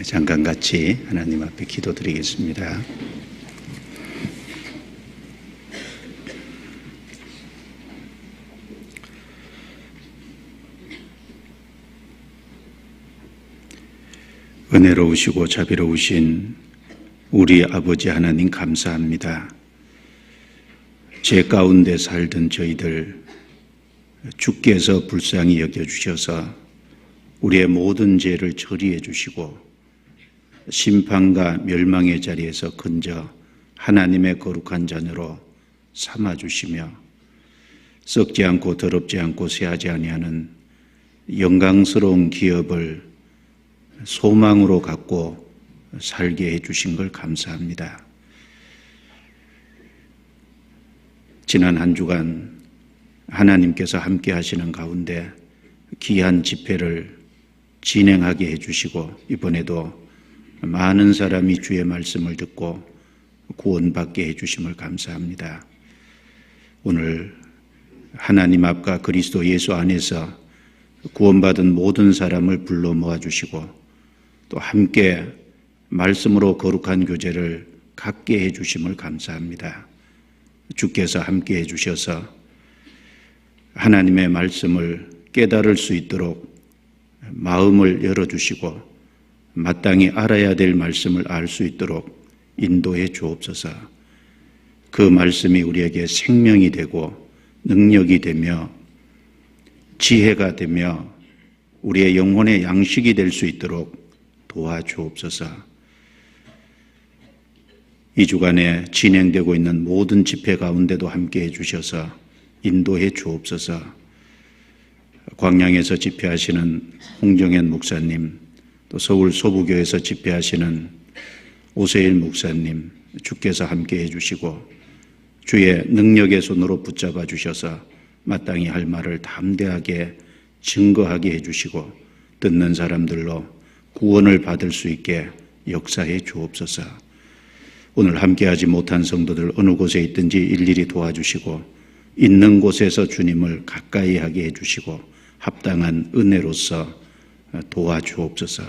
잠깐 같이 하나님 앞에 기도드리겠습니다. 은혜로우시고 자비로우신 우리 아버지 하나님 감사합니다. 죄 가운데 살던 저희들 주께서 불쌍히 여겨주셔서 우리의 모든 죄를 처리해 주시고 심판과 멸망의 자리에서 건져 하나님의 거룩한 자녀로 삼아주시며 썩지 않고 더럽지 않고 쇠하지 아니하는 영광스러운 기업을 소망으로 갖고 살게 해주신 걸 감사합니다. 지난 한 주간 하나님께서 함께 하시는 가운데 귀한 집회를 진행하게 해주시고 이번에도 많은 사람이 주의 말씀을 듣고 구원받게 해주심을 감사합니다. 오늘 하나님 앞과 그리스도 예수 안에서 구원받은 모든 사람을 불러 모아주시고 또 함께 말씀으로 거룩한 교제를 갖게 해주심을 감사합니다. 주께서 함께 해주셔서 하나님의 말씀을 깨달을 수 있도록 마음을 열어주시고 마땅히 알아야 될 말씀을 알 수 있도록 인도해 주옵소서. 그 말씀이 우리에게 생명이 되고 능력이 되며 지혜가 되며 우리의 영혼의 양식이 될 수 있도록 도와주옵소서. 이 주간에 진행되고 있는 모든 집회 가운데도 함께해 주셔서 인도해 주옵소서. 광양에서 집회하시는 홍정현 목사님, 또 서울 소부교에서 집회하시는 오세일 목사님, 주께서 함께해 주시고 주의 능력의 손으로 붙잡아 주셔서 마땅히 할 말을 담대하게 증거하게 해주시고 듣는 사람들로 구원을 받을 수 있게 역사해 주옵소서. 오늘 함께하지 못한 성도들 어느 곳에 있든지 일일이 도와주시고 있는 곳에서 주님을 가까이 하게 해주시고 합당한 은혜로서 도와주옵소서.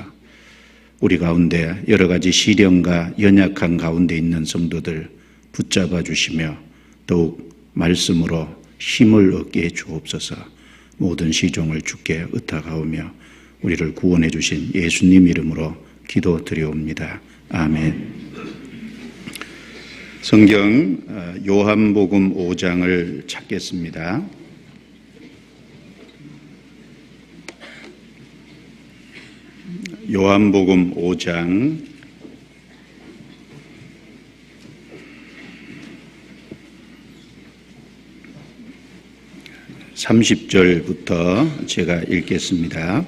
우리 가운데 여러 가지 시련과 연약한 가운데 있는 성도들 붙잡아 주시며 더욱 말씀으로 힘을 얻게 해 주옵소서. 모든 시종을 주께 의탁하오며 우리를 구원해 주신 예수님 이름으로 기도드리옵니다. 아멘. 성경 요한복음 5장을 찾겠습니다. 요한복음 5장 30절부터 제가 읽겠습니다.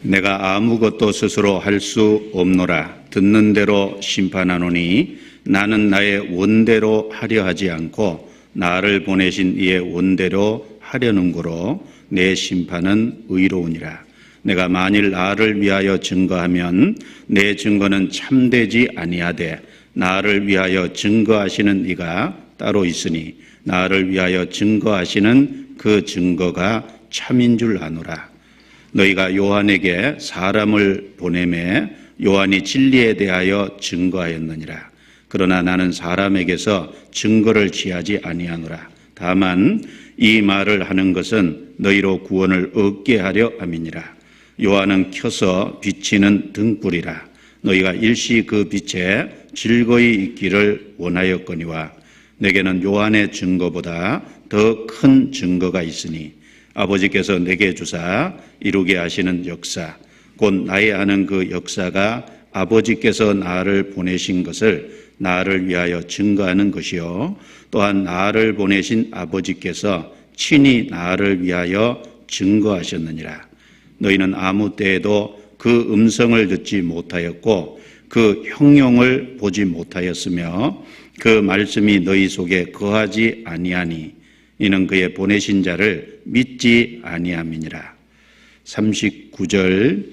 내가 아무것도 스스로 할 수 없노라. 듣는 대로 심판하노니 나는 나의 원대로 하려 하지 않고 나를 보내신 이의 원대로 하려는 거로 내 심판은 의로우니라. 내가 만일 나를 위하여 증거하면 내 증거는 참되지 아니하되 나를 위하여 증거하시는 이가 따로 있으니 나를 위하여 증거하시는 그 증거가 참인 줄 아노라. 너희가 요한에게 사람을 보내매 요한이 진리에 대하여 증거하였느니라. 그러나 나는 사람에게서 증거를 취하지 아니하노라. 다만 이 말을 하는 것은 너희로 구원을 얻게 하려 함이니라. 요한은 켜서 비치는 등불이라. 너희가 일시 그 빛에 즐거이 있기를 원하였거니와 내게는 요한의 증거보다 더 큰 증거가 있으니 아버지께서 내게 주사 이루게 하시는 역사 곧 나의 하는 그 역사가 아버지께서 나를 보내신 것을 나를 위하여 증거하는 것이요 또한 나를 보내신 아버지께서 친히 나를 위하여 증거하셨느니라. 너희는 아무 때에도 그 음성을 듣지 못하였고 그 형용을 보지 못하였으며 그 말씀이 너희 속에 거하지 아니하니 이는 그의 보내신 자를 믿지 아니함이니라. 39절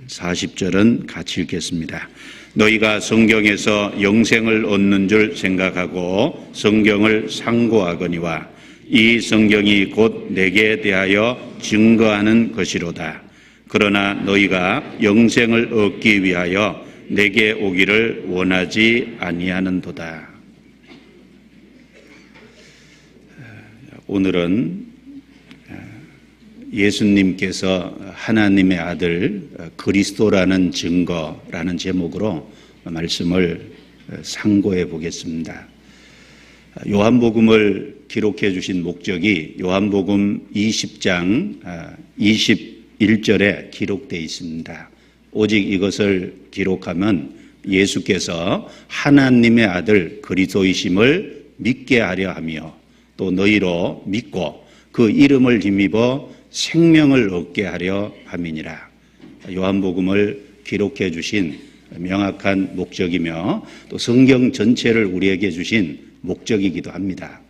40절은 같이 읽겠습니다. 너희가 성경에서 영생을 얻는 줄 생각하고 성경을 상고하거니와 이 성경이 곧 내게 대하여 증거하는 것이로다. 그러나 너희가 영생을 얻기 위하여 내게 오기를 원하지 아니하는도다. 오늘은 예수님께서 하나님의 아들 그리스도라는 증거라는 제목으로 말씀을 상고해 보겠습니다. 요한복음을 기록해 주신 목적이 요한복음 20장 21절에 기록되어 있습니다. 오직 이것을 기록하면 예수께서 하나님의 아들 그리스도이심을 믿게 하려 하며 또 너희로 믿고 그 이름을 힘입어 생명을 얻게 하려 함이니라. 요한복음을 기록해 주신 명확한 목적이며 또 성경 전체를 우리에게 주신 목적이기도 합니다.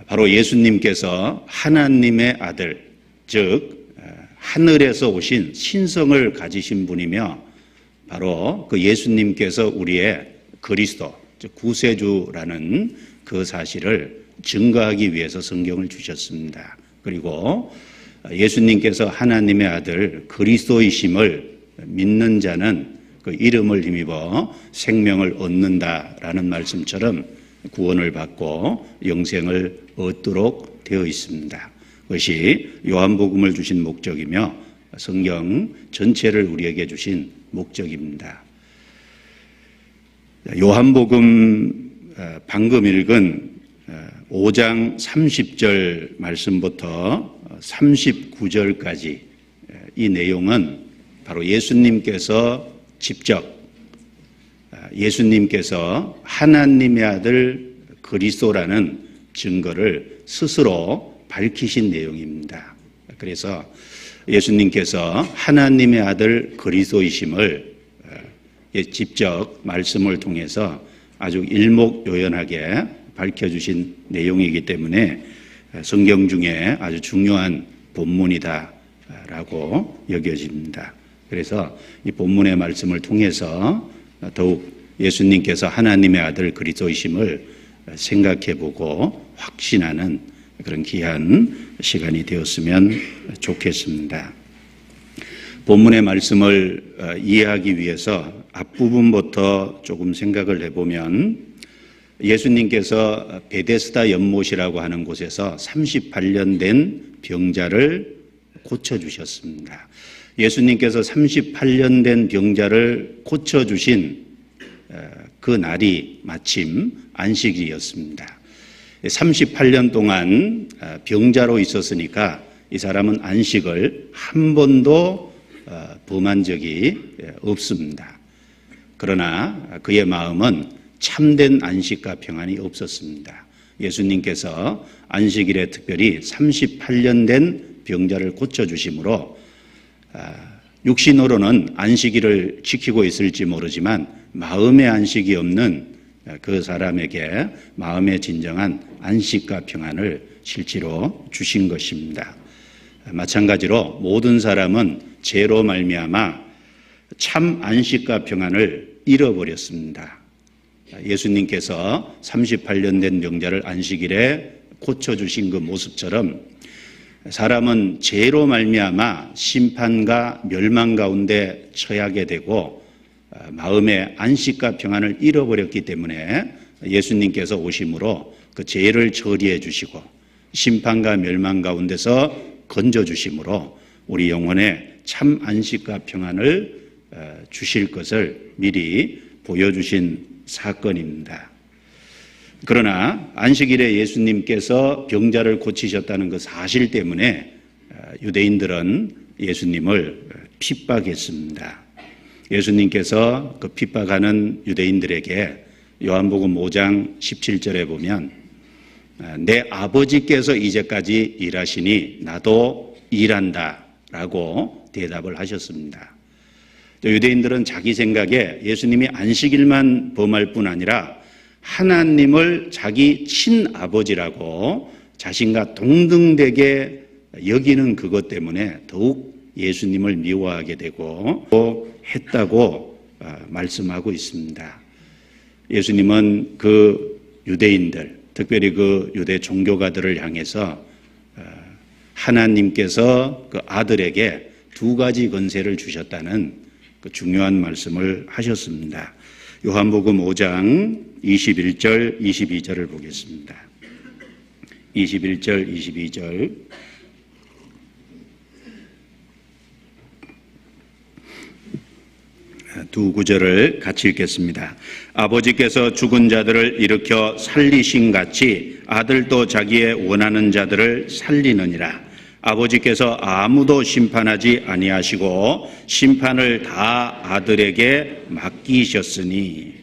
바로 예수님께서 하나님의 아들, 즉 하늘에서 오신 신성을 가지신 분이며 바로 그 예수님께서 우리의 그리스도, 즉 구세주라는 그 사실을 증거하기 위해서 성경을 주셨습니다. 그리고 예수님께서 하나님의 아들 그리스도이심을 믿는 자는 그 이름을 힘입어 생명을 얻는다라는 말씀처럼 구원을 받고 영생을 얻도록 되어 있습니다. 그것이 요한복음을 주신 목적이며 성경 전체를 우리에게 주신 목적입니다. 요한복음 방금 읽은 5장 30절 말씀부터 39절까지 이 내용은 바로 예수님께서 직접 예수님께서 하나님의 아들 그리스도라는 증거를 스스로 밝히신 내용입니다. 그래서 예수님께서 하나님의 아들 그리스도이심을 직접 말씀을 통해서 아주 일목요연하게 밝혀주신 내용이기 때문에 성경 중에 아주 중요한 본문이다라고 여겨집니다. 그래서 이 본문의 말씀을 통해서 더욱 예수님께서 하나님의 아들 그리스도이심을 생각해보고 확신하는 그런 귀한 시간이 되었으면 좋겠습니다. 본문의 말씀을 이해하기 위해서 앞부분부터 조금 생각을 해보면 예수님께서 베데스다 연못이라고 하는 곳에서 38년 된 병자를 고쳐주셨습니다. 예수님께서 38년 된 병자를 고쳐주신 그 날이 마침 안식일이었습니다. 38년 동안 병자로 있었으니까 이 사람은 안식을 한 번도 범한 적이 없습니다. 그러나 그의 마음은 참된 안식과 평안이 없었습니다. 예수님께서 안식일에 특별히 38년 된 병자를 고쳐주심으로 육신으로는 안식일을 지키고 있을지 모르지만 마음의 안식이 없는 그 사람에게 마음의 진정한 안식과 평안을 실제로 주신 것입니다. 마찬가지로 모든 사람은 죄로 말미암아 참 안식과 평안을 잃어버렸습니다. 예수님께서 38년 된 병자를 안식일에 고쳐주신 그 모습처럼 사람은 죄로 말미암아 심판과 멸망 가운데 처하게 되고 마음의 안식과 평안을 잃어버렸기 때문에 예수님께서 오심으로 그 죄를 처리해 주시고 심판과 멸망 가운데서 건져 주심으로 우리 영혼에 참 안식과 평안을 주실 것을 미리 보여주신 사건입니다. 그러나 안식일에 예수님께서 병자를 고치셨다는 그 사실 때문에 유대인들은 예수님을 핍박했습니다. 예수님께서 그 핍박하는 유대인들에게 요한복음 5장 17절에 보면 내 아버지께서 이제까지 일하시니 나도 일한다 라고 대답을 하셨습니다. 유대인들은 자기 생각에 예수님이 안식일만 범할 뿐 아니라 하나님을 자기 친아버지라고 자신과 동등되게 여기는 그것 때문에 더욱 예수님을 미워하게 되고 또 했다고 말씀하고 있습니다. 예수님은 그 유대인들, 특별히 그 유대 종교가들을 향해서 하나님께서 그 아들에게 두 가지 권세를 주셨다는 그 중요한 말씀을 하셨습니다. 요한복음 5장 21절, 22절을 보겠습니다. 21절, 22절. 두 구절을 같이 읽겠습니다. 아버지께서 죽은 자들을 일으켜 살리신 같이 아들도 자기의 원하는 자들을 살리느니라. 아버지께서 아무도 심판하지 아니하시고 심판을 다 아들에게 맡기셨으니.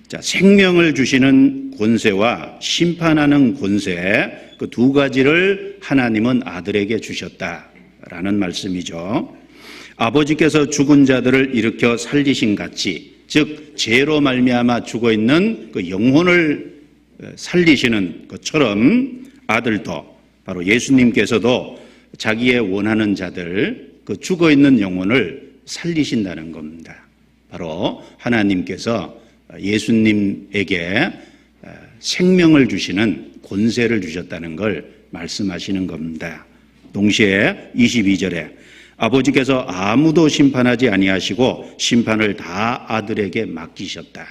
자, 생명을 주시는 권세와 심판하는 권세, 그 두 가지를 하나님은 아들에게 주셨다라는 말씀이죠. 아버지께서 죽은 자들을 일으켜 살리신 같이, 즉 죄로 말미암아 죽어 있는 그 영혼을 살리시는 것처럼 아들도, 바로 예수님께서도 자기의 원하는 자들, 그 죽어 있는 영혼을 살리신다는 겁니다. 바로 하나님께서 예수님에게 생명을 주시는 권세를 주셨다는 걸 말씀하시는 겁니다. 동시에 22절에 아버지께서 아무도 심판하지 아니하시고 심판을 다 아들에게 맡기셨다.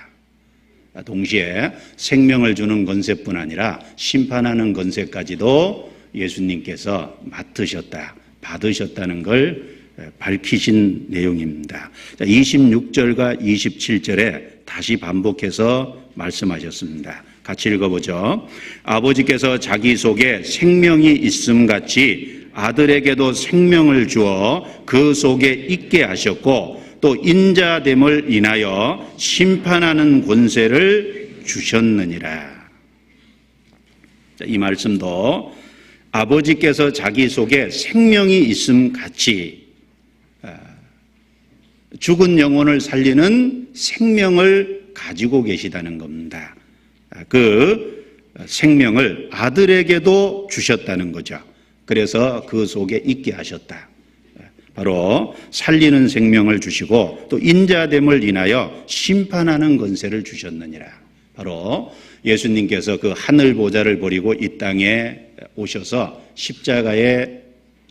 동시에 생명을 주는 권세뿐 아니라 심판하는 권세까지도 예수님께서 맡으셨다, 받으셨다는 걸 밝히신 내용입니다. 26절과 27절에 다시 반복해서 말씀하셨습니다. 같이 읽어보죠. 아버지께서 자기 속에 생명이 있음 같이 아들에게도 생명을 주어 그 속에 있게 하셨고 또 인자됨을 인하여 심판하는 권세를 주셨느니라. 이 말씀도 아버지께서 자기 속에 생명이 있음 같이 죽은 영혼을 살리는 생명을 가지고 계시다는 겁니다. 그 생명을 아들에게도 주셨다는 거죠. 그래서 그 속에 있게 하셨다. 바로 살리는 생명을 주시고 또 인자됨을 인하여 심판하는 권세를 주셨느니라. 바로 예수님께서 그 하늘 보좌를 버리고 이 땅에 오셔서 십자가에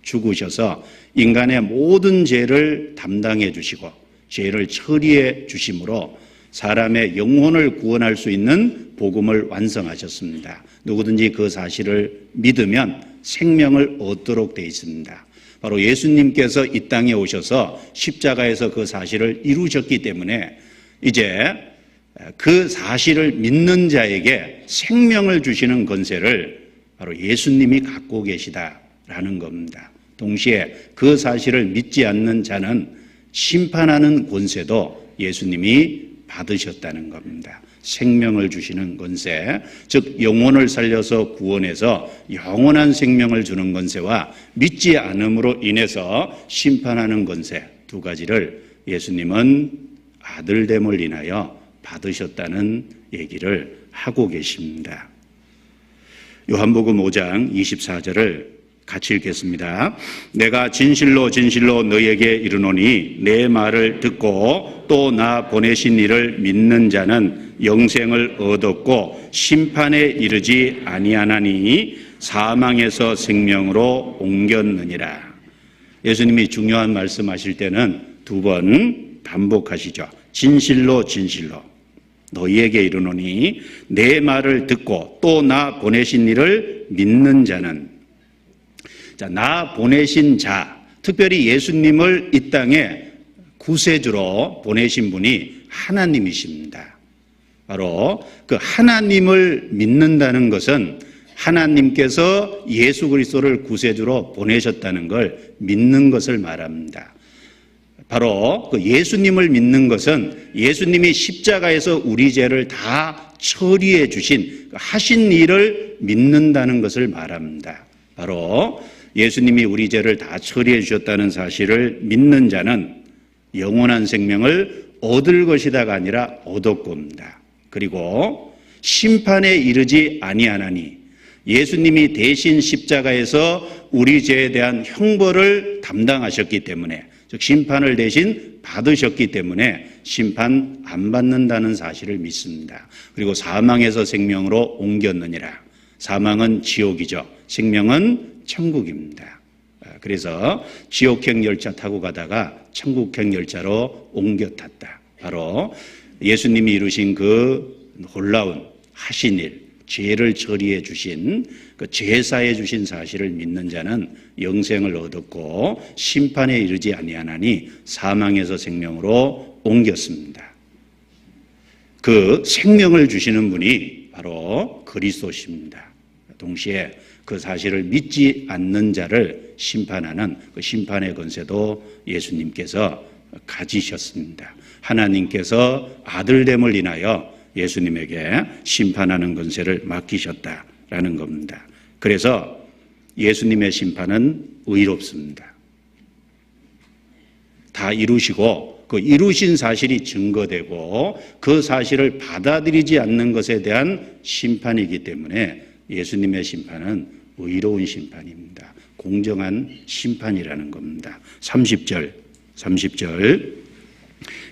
죽으셔서 인간의 모든 죄를 담당해 주시고 죄를 처리해 주심으로 사람의 영혼을 구원할 수 있는 복음을 완성하셨습니다. 누구든지 그 사실을 믿으면 생명을 얻도록 되어 있습니다. 바로 예수님께서 이 땅에 오셔서 십자가에서 그 사실을 이루셨기 때문에 이제 그 사실을 믿는 자에게 생명을 주시는 권세를 바로 예수님이 갖고 계시다라는 겁니다. 동시에 그 사실을 믿지 않는 자는 심판하는 권세도 예수님이 받으셨다는 겁니다. 생명을 주시는 권세, 즉 영혼을 살려서 구원해서 영원한 생명을 주는 권세와 믿지 않음으로 인해서 심판하는 권세, 두 가지를 예수님은 아들됨을 인하여 받으셨다는 얘기를 하고 계십니다. 요한복음 5장 24절을 같이 읽겠습니다. 내가 진실로 진실로 너희에게 이르노니 내 말을 듣고 또 나 보내신 이를 믿는 자는 영생을 얻었고 심판에 이르지 아니하나니 사망에서 생명으로 옮겼느니라. 예수님이 중요한 말씀하실 때는 두 번 반복하시죠. 진실로 진실로 너희에게 이르노니 내 말을 듣고 또 나 보내신 이를 믿는 자는, 자, 나 보내신 자, 특별히 예수님을 이 땅에 구세주로 보내신 분이 하나님이십니다. 바로 그 하나님을 믿는다는 것은 하나님께서 예수 그리스도를 구세주로 보내셨다는 걸 믿는 것을 말합니다. 바로 그 예수님을 믿는 것은 예수님이 십자가에서 우리 죄를 다 처리해 주신 하신 일을 믿는다는 것을 말합니다. 바로 예수님이 우리 죄를 다 처리해 주셨다는 사실을 믿는 자는 영원한 생명을 얻을 것이다가 아니라 얻었고입니다. 그리고 심판에 이르지 아니하나니, 예수님이 대신 십자가에서 우리 죄에 대한 형벌을 담당하셨기 때문에, 즉 심판을 대신 받으셨기 때문에 심판 안 받는다는 사실을 믿습니다. 그리고 사망에서 생명으로 옮겼느니라. 사망은 지옥이죠. 생명은 천국입니다. 그래서 지옥행 열차 타고 가다가 천국행 열차로 옮겨 탔다. 바로 예수님이 이루신 그 놀라운 하신 일, 죄를 처리해 주신 그 제사해 주신 사실을 믿는 자는 영생을 얻었고 심판에 이르지 아니하나니 사망에서 생명으로 옮겼습니다. 그 생명을 주시는 분이 바로 그리스도십니다. 동시에 그 사실을 믿지 않는 자를 심판하는 그 심판의 권세도 예수님께서 가지셨습니다. 하나님께서 아들됨을 인하여 예수님에게 심판하는 권세를 맡기셨다라는 겁니다. 그래서 예수님의 심판은 의롭습니다. 다 이루시고 그 이루신 사실이 증거되고 그 사실을 받아들이지 않는 것에 대한 심판이기 때문에 예수님의 심판은 의로운 심판입니다. 공정한 심판이라는 겁니다. 30절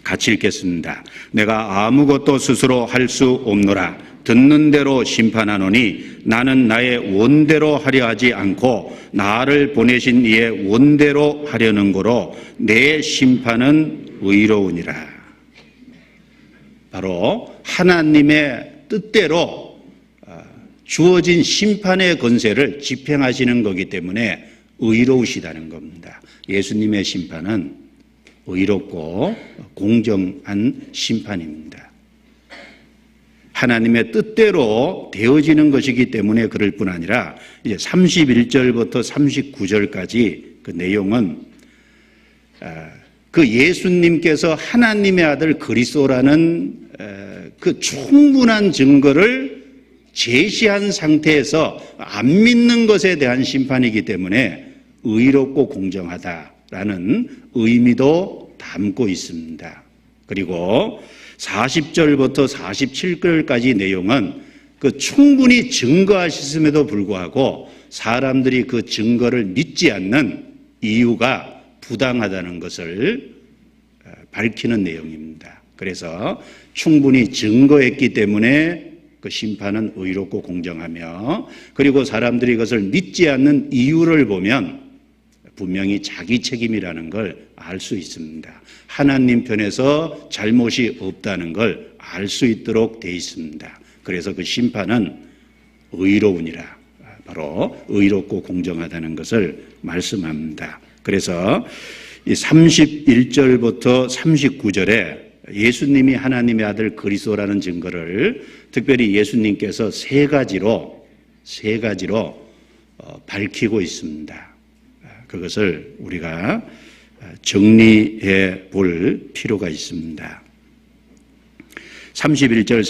같이 읽겠습니다. 내가 아무것도 스스로 할 수 없노라. 듣는 대로 심판하노니 나는 나의 원대로 하려 하지 않고 나를 보내신 이의 원대로 하려는 거로 내 심판은 의로우니라. 바로 하나님의 뜻대로 주어진 심판의 권세를 집행하시는 거기 때문에 의로우시다는 겁니다. 예수님의 심판은 의롭고 공정한 심판입니다. 하나님의 뜻대로 되어지는 것이기 때문에 그럴 뿐 아니라 이제 31절부터 39절까지 그 내용은 그 예수님께서 하나님의 아들 그리스도라는 그 충분한 증거를 제시한 상태에서 안 믿는 것에 대한 심판이기 때문에 의롭고 공정하다라는 의미도 담고 있습니다. 그리고 40절부터 47절까지 내용은 그 충분히 증거하셨음에도 불구하고 사람들이 그 증거를 믿지 않는 이유가 부당하다는 것을 밝히는 내용입니다. 그래서 충분히 증거했기 때문에 그 심판은 의롭고 공정하며, 그리고 사람들이 그것을 믿지 않는 이유를 보면 분명히 자기 책임이라는 걸 알 수 있습니다. 하나님 편에서 잘못이 없다는 걸 알 수 있도록 돼 있습니다. 그래서 그 심판은 의로우니라, 바로 의롭고 공정하다는 것을 말씀합니다. 그래서 이 31절부터 39절에 예수님이 하나님의 아들 그리스도라는 증거를 특별히 예수님께서 세 가지로 밝히고 있습니다. 그것을 우리가 정리해 볼 필요가 있습니다. 31절,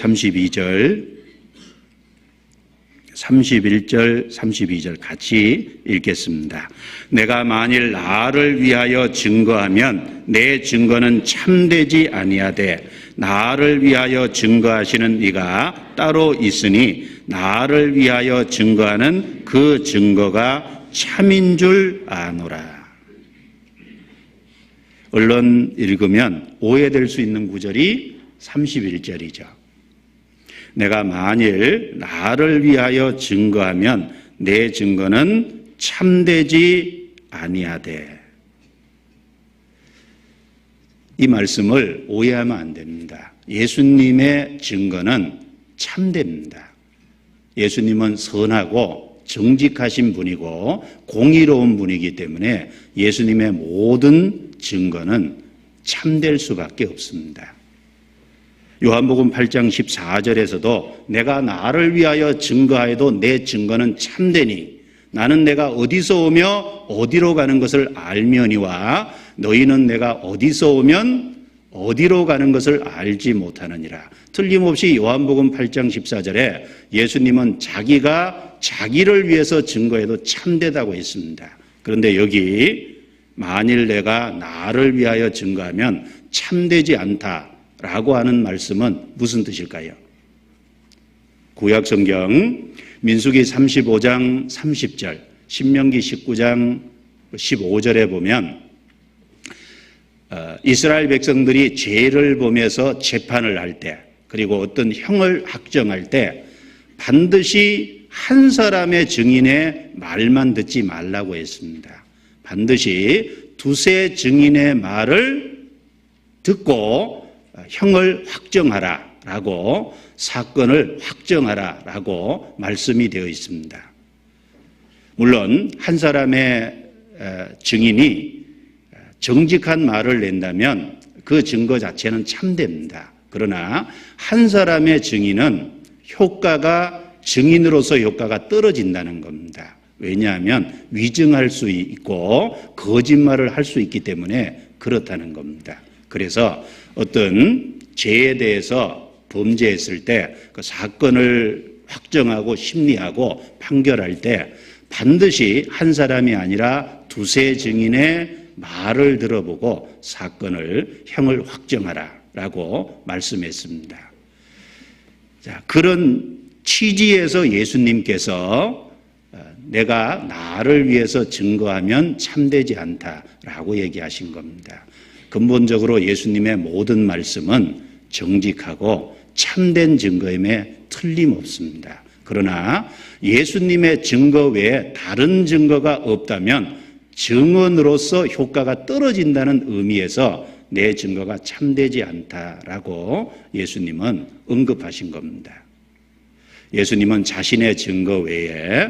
32절 같이 읽겠습니다. 내가 만일 나를 위하여 증거하면 내 증거는 참되지 아니하되 나를 위하여 증거하시는 이가 따로 있으니 나를 위하여 증거하는 그 증거가 참인 줄 아노라. 얼른 읽으면 오해될 수 있는 구절이 31절이죠. 내가 만일 나를 위하여 증거하면 내 증거는 참되지 아니하되. 이 말씀을 오해하면 안 됩니다. 예수님의 증거는 참됩니다. 예수님은 선하고 정직하신 분이고 공의로운 분이기 때문에 예수님의 모든 증거는 참될 수밖에 없습니다. 요한복음 8장 14절에서도 내가 나를 위하여 증거하여도 내 증거는 참되니 나는 내가 어디서 오며 어디로 가는 것을 알며니와 너희는 내가 어디서 오면 어디로 가는 것을 알지 못하느니라. 틀림없이 요한복음 8장 14절에 예수님은 자기가 자기를 위해서 증거해도 참되다고 했습니다. 그런데 여기 만일 내가 나를 위하여 증거하면 참되지 않다라고 하는 말씀은 무슨 뜻일까요? 구약성경 민수기 35장 30절, 신명기 19장 15절에 보면 이스라엘 백성들이 죄를 범해서 재판을 할 때, 그리고 어떤 형을 확정할 때 반드시 한 사람의 증인의 말만 듣지 말라고 했습니다. 반드시 두세 증인의 말을 듣고 형을 확정하라라고, 사건을 확정하라라고 말씀이 되어 있습니다. 물론 한 사람의 증인이 정직한 말을 낸다면 그 증거 자체는 참됩니다. 그러나 한 사람의 증인은 증인으로서 효과가 떨어진다는 겁니다. 왜냐하면 위증할 수 있고 거짓말을 할 수 있기 때문에 그렇다는 겁니다. 그래서 어떤 죄에 대해서 범죄했을 때 그 사건을 확정하고 심리하고 판결할 때 반드시 한 사람이 아니라 두세 증인의 말을 들어보고 사건을 형을 확정하라라고 말씀했습니다. 자, 그런 취지에서 예수님께서 내가 나를 위해서 증거하면 참되지 않다라고 얘기하신 겁니다. 근본적으로 예수님의 모든 말씀은 정직하고 참된 증거임에 틀림없습니다. 그러나 예수님의 증거 외에 다른 증거가 없다면 증언으로서 효과가 떨어진다는 의미에서 내 증거가 참되지 않다라고 예수님은 언급하신 겁니다. 예수님은 자신의 증거 외에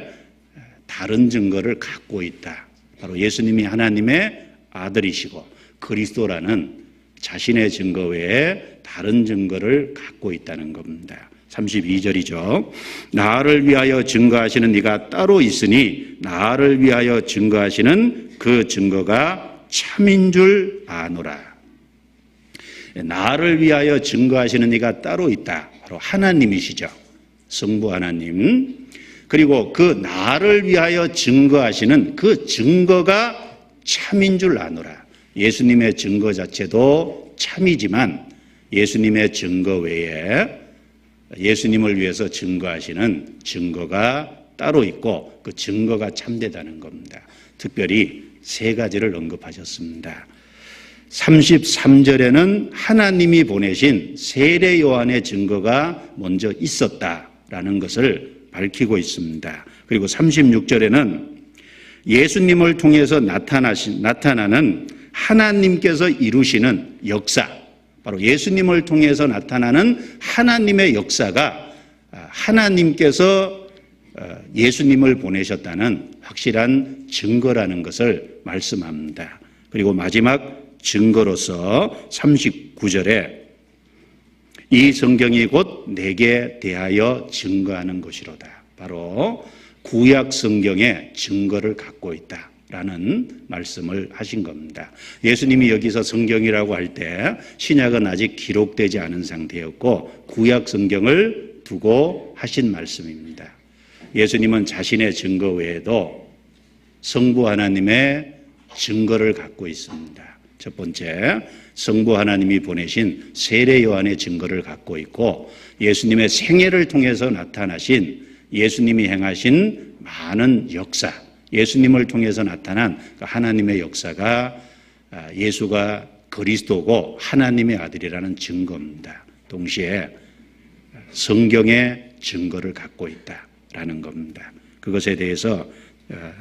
다른 증거를 갖고 있다. 바로 예수님이 하나님의 아들이시고 그리스도라는 자신의 증거 외에 다른 증거를 갖고 있다는 겁니다. 32절이죠. 나를 위하여 증거하시는 이가 따로 있으니 나를 위하여 증거하시는 그 증거가 참인 줄 아노라. 나를 위하여 증거하시는 이가 따로 있다. 바로 하나님이시죠. 성부 하나님. 그리고 그 나를 위하여 증거하시는 그 증거가 참인 줄 아노라. 예수님의 증거 자체도 참이지만 예수님의 증거 외에 예수님을 위해서 증거하시는 증거가 따로 있고 그 증거가 참되다는 겁니다. 특별히 세 가지를 언급하셨습니다. 33절에는 하나님이 보내신 세례 요한의 증거가 먼저 있었다라는 것을 밝히고 있습니다. 그리고 36절에는 예수님을 통해서 나타나는 하나님께서 이루시는 역사, 바로 예수님을 통해서 나타나는 하나님의 역사가 하나님께서 예수님을 보내셨다는 확실한 증거라는 것을 말씀합니다. 그리고 마지막 증거로서 39절에 이 성경이 곧 내게 대하여 증거하는 것이로다. 바로 구약 성경의 증거를 갖고 있다. 라는 말씀을 하신 겁니다. 예수님이 여기서 성경이라고 할 때 신약은 아직 기록되지 않은 상태였고 구약 성경을 두고 하신 말씀입니다. 예수님은 자신의 증거 외에도 성부 하나님의 증거를 갖고 있습니다. 첫 번째, 성부 하나님이 보내신 세례 요한의 증거를 갖고 있고 예수님의 생애를 통해서 나타나신 예수님이 행하신 많은 역사, 예수님을 통해서 나타난 하나님의 역사가 예수가 그리스도고 하나님의 아들이라는 증거입니다. 동시에 성경의 증거를 갖고 있다라는 겁니다. 그것에 대해서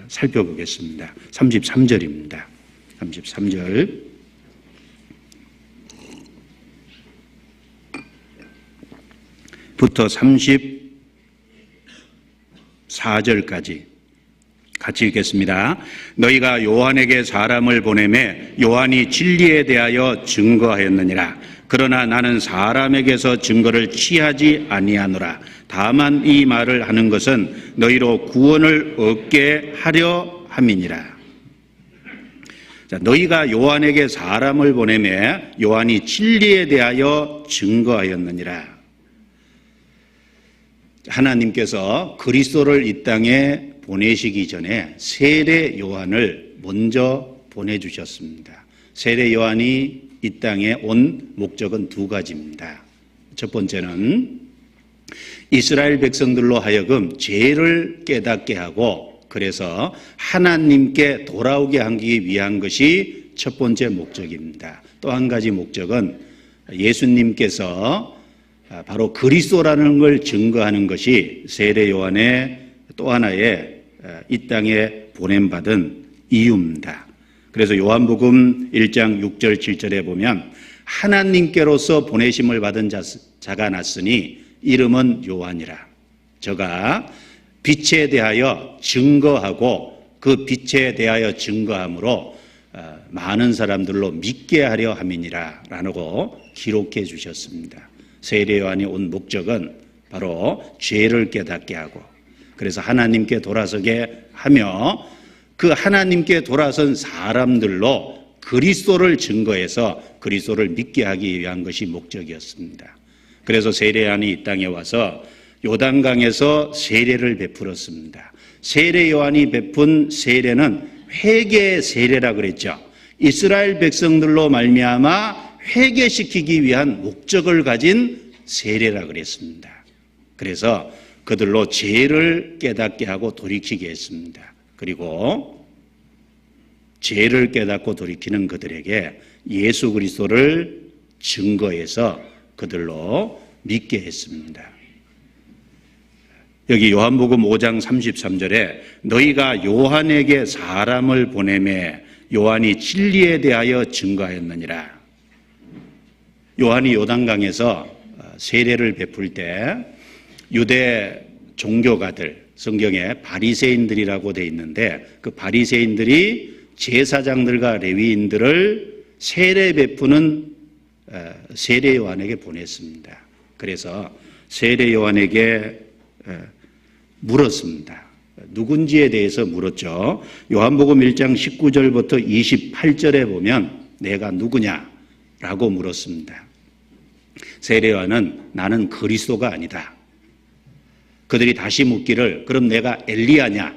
살펴보겠습니다. 33절입니다. 33절. 부터 34절까지 같이 읽겠습니다. 너희가 요한에게 사람을 보내매 요한이 진리에 대하여 증거하였느니라. 그러나 나는 사람에게서 증거를 취하지 아니하노라. 다만 이 말을 하는 것은 너희로 구원을 얻게 하려 함이니라. 자, 너희가 요한에게 사람을 보내매 요한이 진리에 대하여 증거하였느니라. 하나님께서 그리스도를 이 땅에 보내시기 전에 세례 요한을 먼저 보내주셨습니다. 세례 요한이 이 땅에 온 목적은 두 가지입니다. 첫 번째는 이스라엘 백성들로 하여금 죄를 깨닫게 하고 그래서 하나님께 돌아오게 하기 위한 것이 첫 번째 목적입니다. 또 한 가지 목적은 예수님께서 바로 그리스도라는 걸 증거하는 것이 세례 요한의 또 하나의 이 땅에 보냄받은 이유입니다. 그래서 요한복음 1장 6절 7절에 보면 하나님께로서 보내심을 받은 자가 났으니 이름은 요한이라. 저가 빛에 대하여 증거하고 그 빛에 대하여 증거함으로 많은 사람들로 믿게 하려 함이니라 라고 기록해 주셨습니다. 세례 요한이 온 목적은 바로 죄를 깨닫게 하고, 그래서 하나님께 돌아서게 하며 그 하나님께 돌아선 사람들로 그리스도를 증거해서 그리스도를 믿게 하기 위한 것이 목적이었습니다. 그래서 세례 요한이 이 땅에 와서 요단강에서 세례를 베풀었습니다. 세례 요한이 베푼 세례는 회개의 세례라 그랬죠. 이스라엘 백성들로 말미암아 회개시키기 위한 목적을 가진 세례라 그랬습니다. 그래서 그들로 죄를 깨닫게 하고 돌이키게 했습니다. 그리고 죄를 깨닫고 돌이키는 그들에게 예수 그리스도를 증거해서 그들로 믿게 했습니다. 여기 요한복음 5장 33절에 너희가 요한에게 사람을 보내매 요한이 진리에 대하여 증거하였느니라. 요한이 요단강에서 세례를 베풀 때 유대 종교가들, 성경에 바리새인들이라고 되어 있는데 그 바리새인들이 제사장들과 레위인들을 세례 베푸는 세례 요한에게 보냈습니다. 그래서 세례 요한에게 물었습니다. 누군지에 대해서 물었죠. 요한복음 1장 19절부터 28절에 보면 내가 누구냐라고 물었습니다. 세례 요한은 나는 그리스도가 아니다. 그들이 다시 묻기를 그럼 내가 엘리야냐?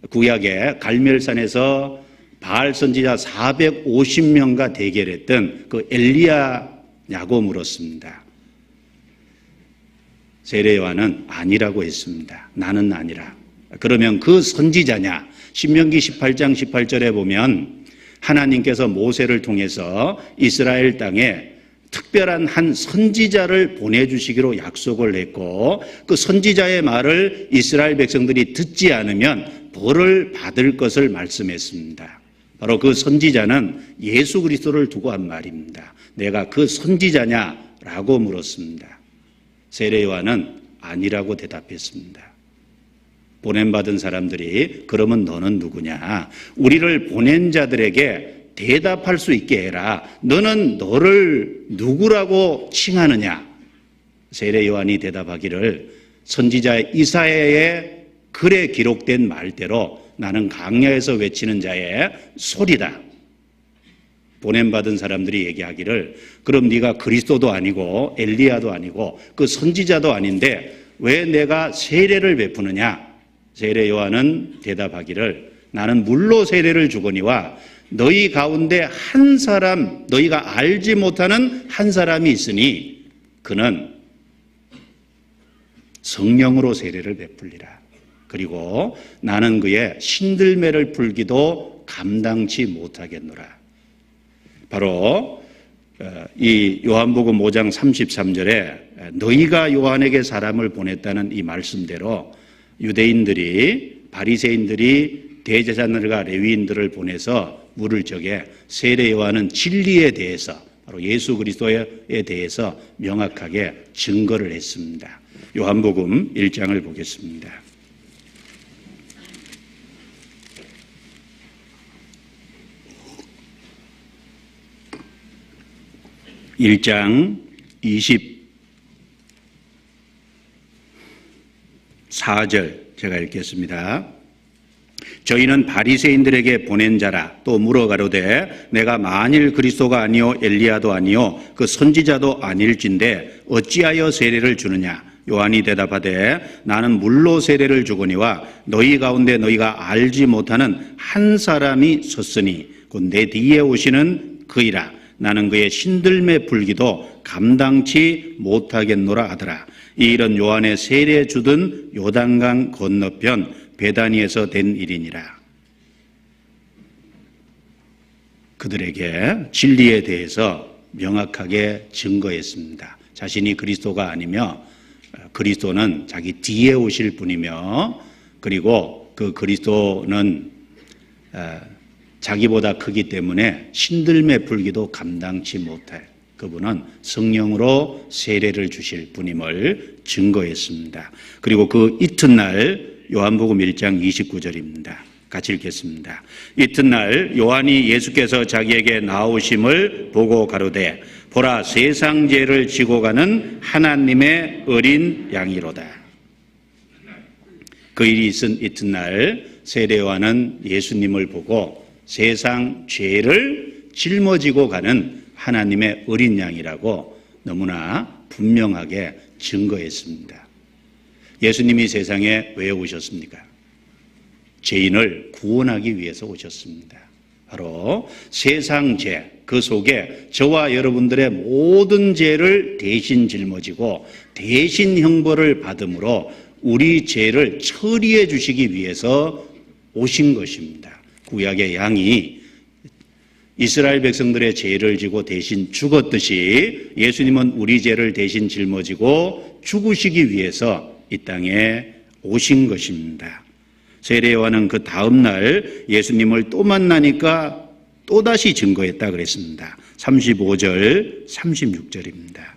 구약의 갈멜산에서 바알 선지자 450명과 대결했던 그 엘리야냐고 물었습니다. 세례 요한은 아니라고 했습니다. 나는 아니라. 그러면 그 선지자냐? 신명기 18장 18절에 보면 하나님께서 모세를 통해서 이스라엘 땅에 특별한 한 선지자를 보내주시기로 약속을 했고 그 선지자의 말을 이스라엘 백성들이 듣지 않으면 벌을 받을 것을 말씀했습니다. 바로 그 선지자는 예수 그리스도를 두고 한 말입니다. 내가 그 선지자냐라고 물었습니다. 세례 요한은 아니라고 대답했습니다. 보냄받은 사람들이 그러면 너는 누구냐? 우리를 보낸 자들에게 대답할 수 있게 해라. 너는 너를 누구라고 칭하느냐? 세례 요한이 대답하기를 선지자 이사야의 글에 기록된 말대로 나는 강야에서 외치는 자의 소리다. 보냄받은 사람들이 얘기하기를 그럼 네가 그리스도도 아니고 엘리야도 아니고 그 선지자도 아닌데 왜 내가 세례를 베푸느냐? 세례 요한은 대답하기를 나는 물로 세례를 주거니와 너희 가운데 한 사람, 너희가 알지 못하는 한 사람이 있으니 그는 성령으로 세례를 베풀리라. 그리고 나는 그의 신들매를 풀기도 감당치 못하겠노라. 바로 이 요한복음 5장 33절에 너희가 요한에게 사람을 보냈다는 이 말씀대로 유대인들이 바리새인들이 대제사장들과 레위인들을 보내서 물을 적에 세례 요한은 진리에 대해서 바로 예수 그리스도에 대해서 명확하게 증거를 했습니다. 요한복음 1장을 보겠습니다. 1장 24절 제가 읽겠습니다. 저희는 바리새인들에게 보낸 자라. 또 물어가로되 내가 만일 그리스도가 아니요 엘리야도 아니요 그 선지자도 아닐진데 어찌하여 세례를 주느냐? 요한이 대답하되 나는 물로 세례를 주거니와 너희 가운데 너희가 알지 못하는 한 사람이 섰으니 곧 내 뒤에 오시는 그이라. 나는 그의 신들매 풀기도 감당치 못하겠노라 하더라. 이 일은 요한의 세례 주던 요단강 건너편 베다니에서 된 일이니라. 그들에게 진리에 대해서 명확하게 증거했습니다. 자신이 그리스도가 아니며 그리스도는 자기 뒤에 오실 분이며 그리고 그 그리스도는 자기보다 크기 때문에 신들매 풀기도 감당치 못해 그분은 성령으로 세례를 주실 분임을 증거했습니다. 그리고 그 이튿날 요한복음 1장 29절입니다. 같이 읽겠습니다. 이튿날 요한이 예수께서 자기에게 나오심을 보고 가로되 보라 세상 죄를 지고 가는 하나님의 어린 양이로다. 그 일이 있은 이튿날 세례 요한은 예수님을 보고 세상 죄를 짊어지고 가는 하나님의 어린 양이라고 너무나 분명하게 증거했습니다. 예수님이 세상에 왜 오셨습니까? 죄인을 구원하기 위해서 오셨습니다. 바로 세상 죄, 그 속에 저와 여러분들의 모든 죄를 대신 짊어지고 대신 형벌을 받음으로 우리 죄를 처리해 주시기 위해서 오신 것입니다. 구약의 양이 이스라엘 백성들의 죄를 지고 대신 죽었듯이 예수님은 우리 죄를 대신 짊어지고 죽으시기 위해서 이 땅에 오신 것입니다. 세례 요한은 그 다음 날 예수님을 또 만나니까 또다시 증거했다 그랬습니다. 35절, 36절입니다.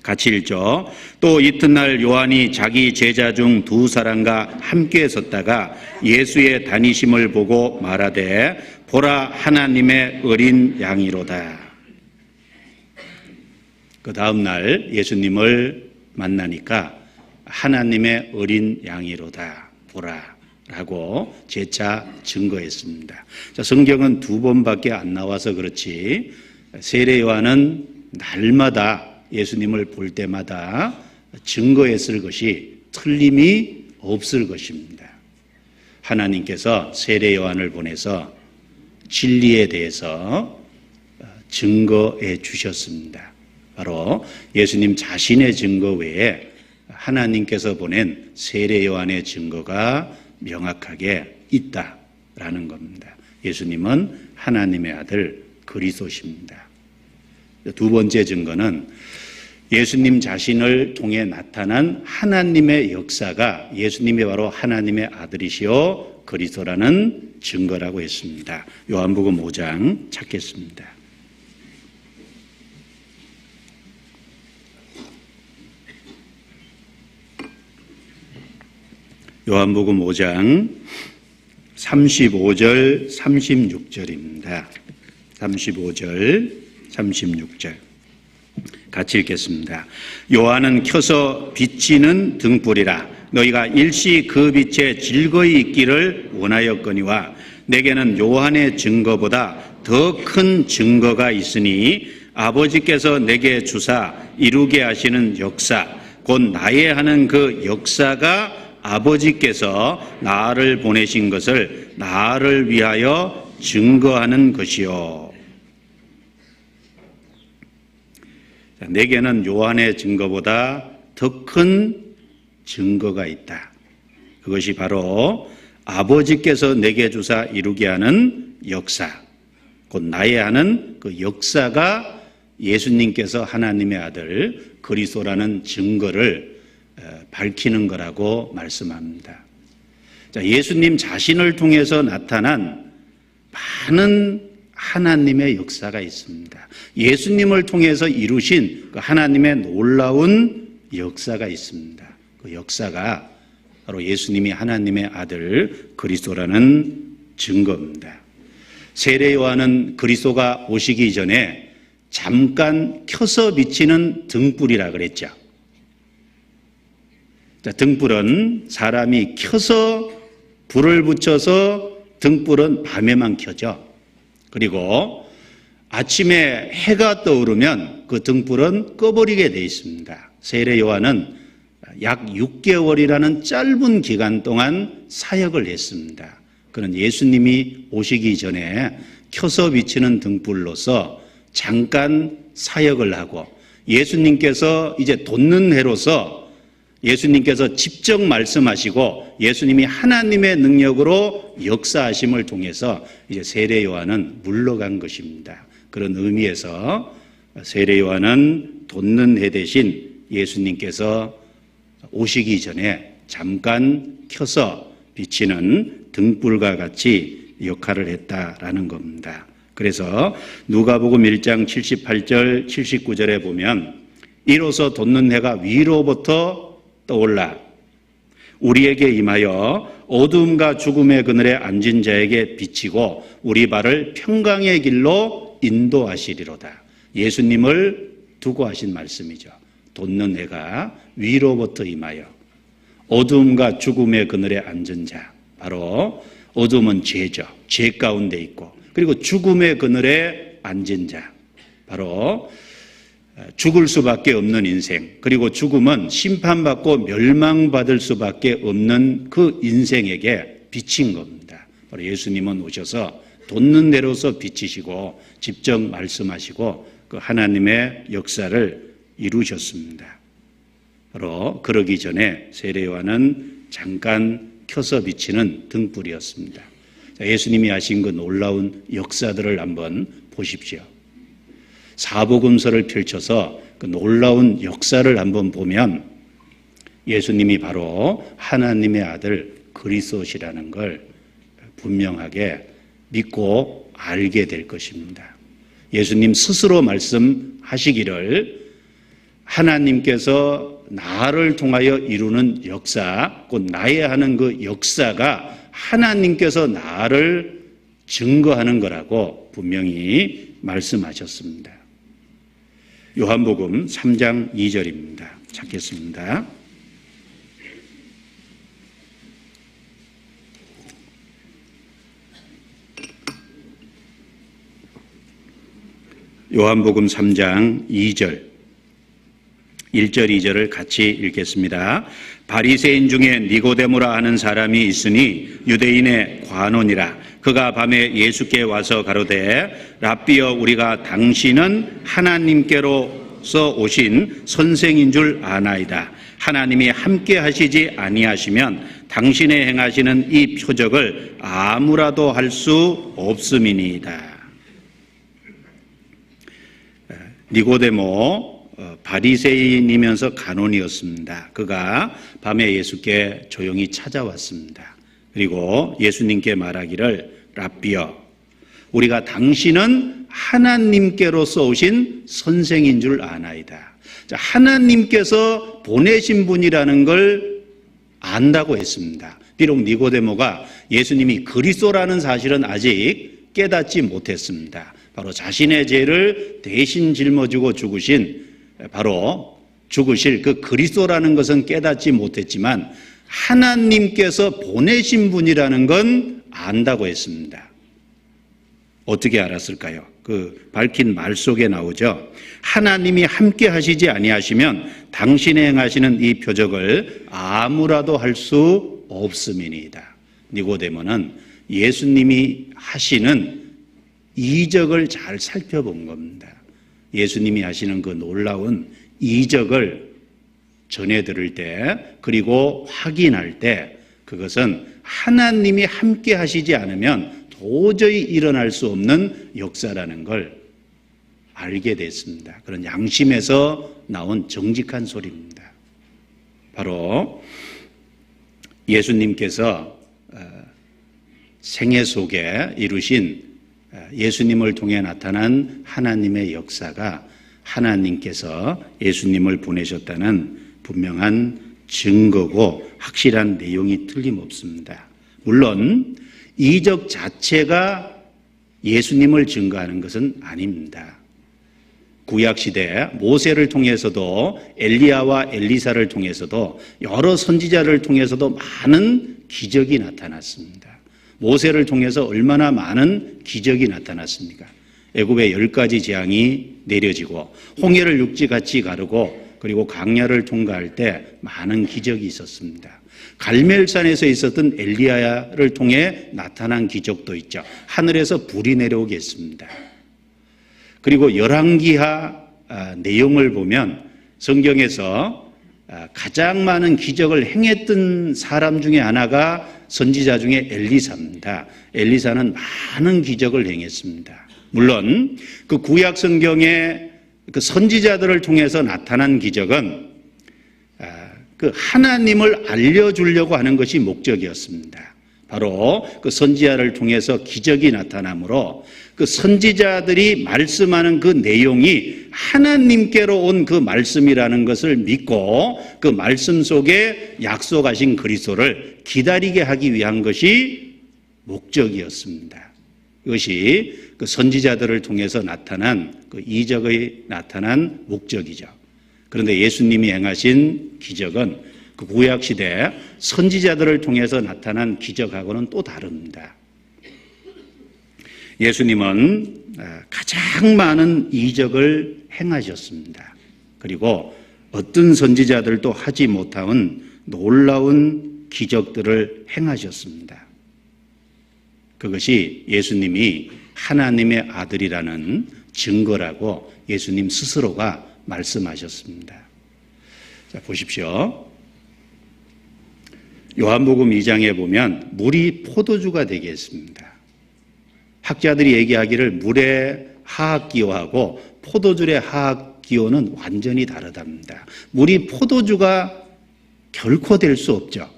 같이 읽죠. 또 이튿날 요한이 자기 제자 중 두 사람과 함께 섰다가 예수의 다니심을 보고 말하되 보라 하나님의 어린 양이로다. 그 다음 날 예수님을 만나니까 하나님의 어린 양이로다. 보라 라고 재차 증거했습니다. 자, 성경은 두 번밖에 안 나와서 그렇지 세례 요한은 날마다 예수님을 볼 때마다 증거했을 것이 틀림이 없을 것입니다. 하나님께서 세례 요한을 보내서 진리에 대해서 증거해 주셨습니다. 바로 예수님 자신의 증거 외에 하나님께서 보낸 세례 요한의 증거가 명확하게 있다라는 겁니다. 예수님은 하나님의 아들 그리스도십니다. 두 번째 증거는 예수님 자신을 통해 나타난 하나님의 역사가 예수님이 바로 하나님의 아들이시오 그리스도라는 증거라고 했습니다. 요한복음 5장 찾겠습니다. 요한복음 5장 35절 36절입니다. 35절 36절 같이 읽겠습니다. 요한은 켜서 비치는 등불이라 너희가 일시 그 빛에 즐거이 있기를 원하였거니와 내게는 요한의 증거보다 더 큰 증거가 있으니 아버지께서 내게 주사 이루게 하시는 역사 곧 나에 하는 그 역사가 아버지께서 나를 보내신 것을 나를 위하여 증거하는 것이요. 내게는 요한의 증거보다 더 큰 증거가 있다. 그것이 바로 아버지께서 내게 주사 이루게 하는 역사, 곧 나의 하는 그 역사가 예수님께서 하나님의 아들 그리스도라는 증거를 밝히는 거라고 말씀합니다. 자, 예수님 자신을 통해서 나타난 많은 하나님의 역사가 있습니다. 예수님을 통해서 이루신 그 하나님의 놀라운 역사가 있습니다. 그 역사가 바로 예수님이 하나님의 아들 그리스도라는 증거입니다. 세례 요한은 그리스도가 오시기 전에 잠깐 켜서 비치는 등불이라 그랬죠. 자, 등불은 사람이 켜서 불을 붙여서 등불은 밤에만 켜져. 그리고 아침에 해가 떠오르면 그 등불은 꺼버리게 되어 있습니다. 세례 요한은 약 6개월이라는 짧은 기간 동안 사역을 했습니다. 그는 예수님이 오시기 전에 켜서 비치는 등불로서 잠깐 사역을 하고 예수님께서 이제 돋는 해로서 예수님께서 직접 말씀하시고 예수님이 하나님의 능력으로 역사하심을 통해서 이제 세례 요한은 물러간 것입니다. 그런 의미에서 세례 요한은 돋는 해 대신 예수님께서 오시기 전에 잠깐 켜서 비치는 등불과 같이 역할을 했다라는 겁니다. 그래서 누가복음 1장 78절 79절에 보면 이로써 돋는 해가 위로부터 떠올라 우리에게 임하여 어둠과 죽음의 그늘에 앉은 자에게 비치고 우리 발을 평강의 길로 인도하시리로다. 예수님을 두고 하신 말씀이죠. 돋는 해가 위로부터 임하여 어둠과 죽음의 그늘에 앉은 자, 바로 어둠은 죄죠. 죄 가운데 있고, 그리고 죽음의 그늘에 앉은 자, 바로 죽을 수밖에 없는 인생, 그리고 죽음은 심판받고 멸망받을 수밖에 없는 그 인생에게 비친 겁니다. 바로 예수님은 오셔서 돋는 대로서 비치시고 직접 말씀하시고 그 하나님의 역사를 이루셨습니다. 바로 그러기 전에 세례요한은 잠깐 켜서 비치는 등불이었습니다. 예수님이 하신 그 놀라운 역사들을 한번 보십시오. 사복음서를 펼쳐서 그 놀라운 역사를 한번 보면 예수님이 바로 하나님의 아들 그리스도시라는 걸 분명하게 믿고 알게 될 것입니다. 예수님 스스로 말씀하시기를 하나님께서 나를 통하여 이루는 역사, 곧 나의 하는 그 역사가 하나님께서 나를 증거하는 거라고 분명히 말씀하셨습니다. 요한복음 3장 2절입니다. 찾겠습니다. 요한복음 3장 2절 1절 2절을 같이 읽겠습니다. 바리새인 중에 니고데모라 하는 사람이 있으니 유대인의 관원이라. 그가 밤에 예수께 와서 가로되 랍비여 우리가 당신은 하나님께로서 오신 선생인 줄 아나이다. 하나님이 함께 하시지 아니하시면 당신의 행하시는 이 표적을 아무라도 할 수 없음이니이다. 니고데모 바리새인이면서 간원이었습니다. 그가 밤에 예수께 조용히 찾아왔습니다. 그리고 예수님께 말하기를 랍비여 우리가 당신은 하나님께로서 오신 선생인 줄 아나이다. 하나님께서 보내신 분이라는 걸 안다고 했습니다. 비록 니고데모가 예수님이 그리스도라는 사실은 아직 깨닫지 못했습니다. 바로 자신의 죄를 대신 짊어지고 죽으실 그 그리스도라는 것은 깨닫지 못했지만 하나님께서 보내신 분이라는 건 안다고 했습니다. 어떻게 알았을까요? 그 밝힌 말 속에 나오죠. 하나님이 함께 하시지 아니하시면 당신의 행하시는 이 표적을 아무라도 할 수 없음이니이다. 니고데모는 예수님이 하시는 이적을 잘 살펴본 겁니다. 예수님이 하시는 그 놀라운 이적을 전해 들을 때, 그리고 확인할 때 그것은 하나님이 함께 하시지 않으면 도저히 일어날 수 없는 역사라는 걸 알게 됐습니다. 그런 양심에서 나온 정직한 소리입니다. 바로 예수님께서 생애 속에 이루신 예수님을 통해 나타난 하나님의 역사가 하나님께서 예수님을 보내셨다는 분명한 증거고 확실한 내용이 틀림없습니다. 물론 이적 자체가 예수님을 증거하는 것은 아닙니다. 구약시대 모세를 통해서도 엘리야와 엘리사를 통해서도 여러 선지자를 통해서도 많은 기적이 나타났습니다. 모세를 통해서 얼마나 많은 기적이 나타났습니까? 애굽의 10가지 재앙이 내려지고 홍해를 육지같이 가르고 그리고 강야를 통과할 때 많은 기적이 있었습니다. 갈멜산에서 있었던 엘리야를 통해 나타난 기적도 있죠. 하늘에서 불이 내려오게 했습니다. 그리고 열왕기하 내용을 보면 성경에서 가장 많은 기적을 행했던 사람 중에 하나가 선지자 중에 엘리사입니다. 엘리사는 많은 기적을 행했습니다. 물론 그 구약 성경의 그 선지자들을 통해서 나타난 기적은 그 하나님을 알려주려고 하는 것이 목적이었습니다. 바로 그 선지자를 통해서 기적이 나타나므로 그 선지자들이 말씀하는 그 내용이 하나님께로 온 그 말씀이라는 것을 믿고 그 말씀 속에 약속하신 그리스도를 기다리게 하기 위한 것이 목적이었습니다. 이것이 그 선지자들을 통해서 나타난 그 이적의 나타난 목적이죠. 그런데 예수님이 행하신 기적은 그 구약 시대 선지자들을 통해서 나타난 기적하고는 또 다릅니다. 예수님은 가장 많은 이적을 행하셨습니다. 그리고 어떤 선지자들도 하지 못한 놀라운 기적들을 행하셨습니다. 그것이 예수님이 하나님의 아들이라는 증거라고 예수님 스스로가 말씀하셨습니다. 자, 보십시오. 요한복음 2장에 보면 물이 포도주가 되게 했습니다. 학자들이 얘기하기를 물의 화학기호하고 포도주의 화학기호는 완전히 다르답니다. 물이 포도주가 결코 될 수 없죠.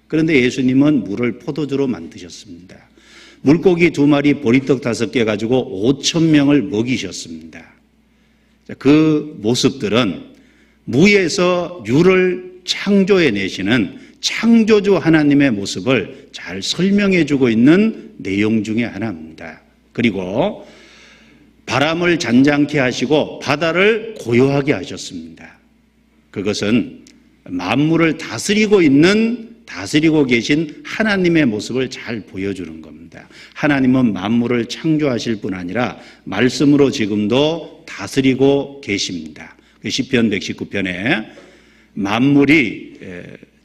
그런데 예수님은 물을 포도주로 만드셨습니다. 물고기 2마리, 보리떡 5개 가지고 5,000명을 먹이셨습니다. 그 모습들은 무에서 유를 창조해내시는 창조주 하나님의 모습을 잘 설명해 주고 있는 내용 중에 하나입니다. 그리고 바람을 잔잔케 하시고 바다를 고요하게 하셨습니다. 그것은 만물을 다스리고 계신 하나님의 모습을 잘 보여주는 겁니다. 하나님은 만물을 창조하실 뿐 아니라 말씀으로 지금도 다스리고 계십니다. 시편 119편에 만물이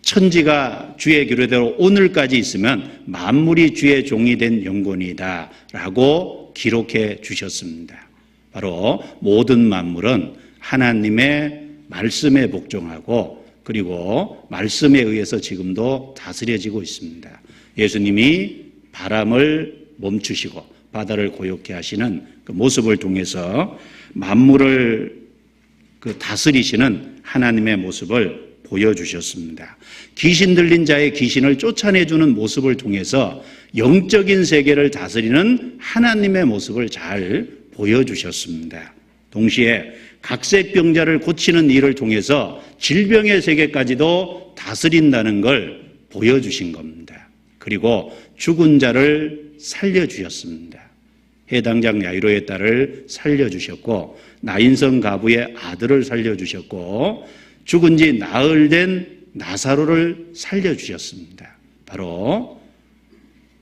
천지가 주의 규례대로 오늘까지 있으면 만물이 주의 종이 된 영혼이다 라고 기록해 주셨습니다. 바로 모든 만물은 하나님의 말씀에 복종하고 그리고 말씀에 의해서 지금도 다스려지고 있습니다. 예수님이 바람을 멈추시고 바다를 고요케 하시는 그 모습을 통해서 만물을 다스리시는 하나님의 모습을 보여주셨습니다. 귀신 들린 자의 귀신을 쫓아내주는 모습을 통해서 영적인 세계를 다스리는 하나님의 모습을 잘 보여주셨습니다. 동시에 각색병자를 고치는 일을 통해서 질병의 세계까지도 다스린다는 걸 보여주신 겁니다. 그리고 죽은 자를 살려주셨습니다. 해당장 야이로의 딸을 살려주셨고 나인성 가부의 아들을 살려주셨고 죽은 지 나흘 된 나사로를 살려주셨습니다. 바로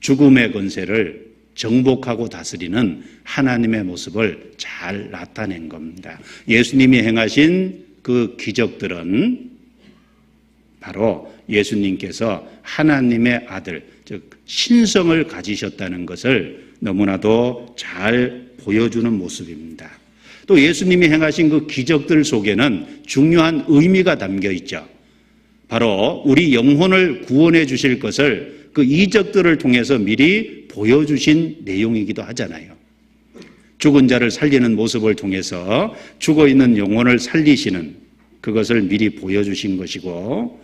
죽음의 권세를 정복하고 다스리는 하나님의 모습을 잘 나타낸 겁니다. 예수님이 행하신 그 기적들은 바로 예수님께서 하나님의 아들, 즉 신성을 가지셨다는 것을 너무나도 잘 보여주는 모습입니다. 또 예수님이 행하신 그 기적들 속에는 중요한 의미가 담겨 있죠. 바로 우리 영혼을 구원해 주실 것을 그 이적들을 통해서 미리 보여주신 내용이기도 하잖아요. 죽은 자를 살리는 모습을 통해서 죽어있는 영혼을 살리시는 그것을 미리 보여주신 것이고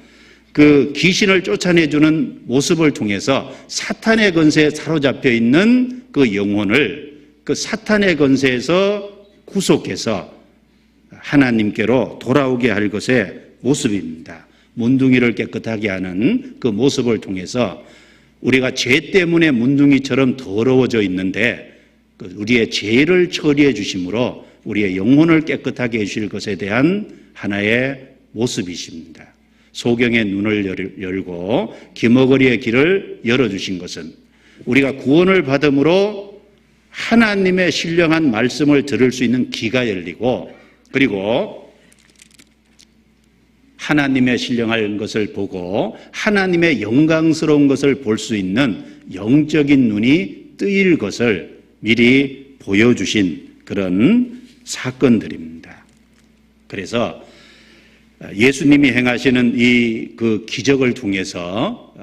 그 귀신을 쫓아내주는 모습을 통해서 사탄의 권세에 사로잡혀 있는 그 영혼을 그 사탄의 권세에서 구속해서 하나님께로 돌아오게 할 것의 모습입니다. 문둥이를 깨끗하게 하는 그 모습을 통해서 우리가 죄 때문에 문둥이처럼 더러워져 있는데 우리의 죄를 처리해 주심으로 우리의 영혼을 깨끗하게 해주실 것에 대한 하나의 모습이십니다. 소경의 눈을 열고 기머거리의 길을 열어주신 것은 우리가 구원을 받음으로 하나님의 신령한 말씀을 들을 수 있는 귀가 열리고 그리고 하나님의 신령한 것을 보고 하나님의 영광스러운 것을 볼 수 있는 영적인 눈이 뜨일 것을 미리 보여주신 그런 사건들입니다. 그래서 예수님이 행하시는 이 그 기적을 통해서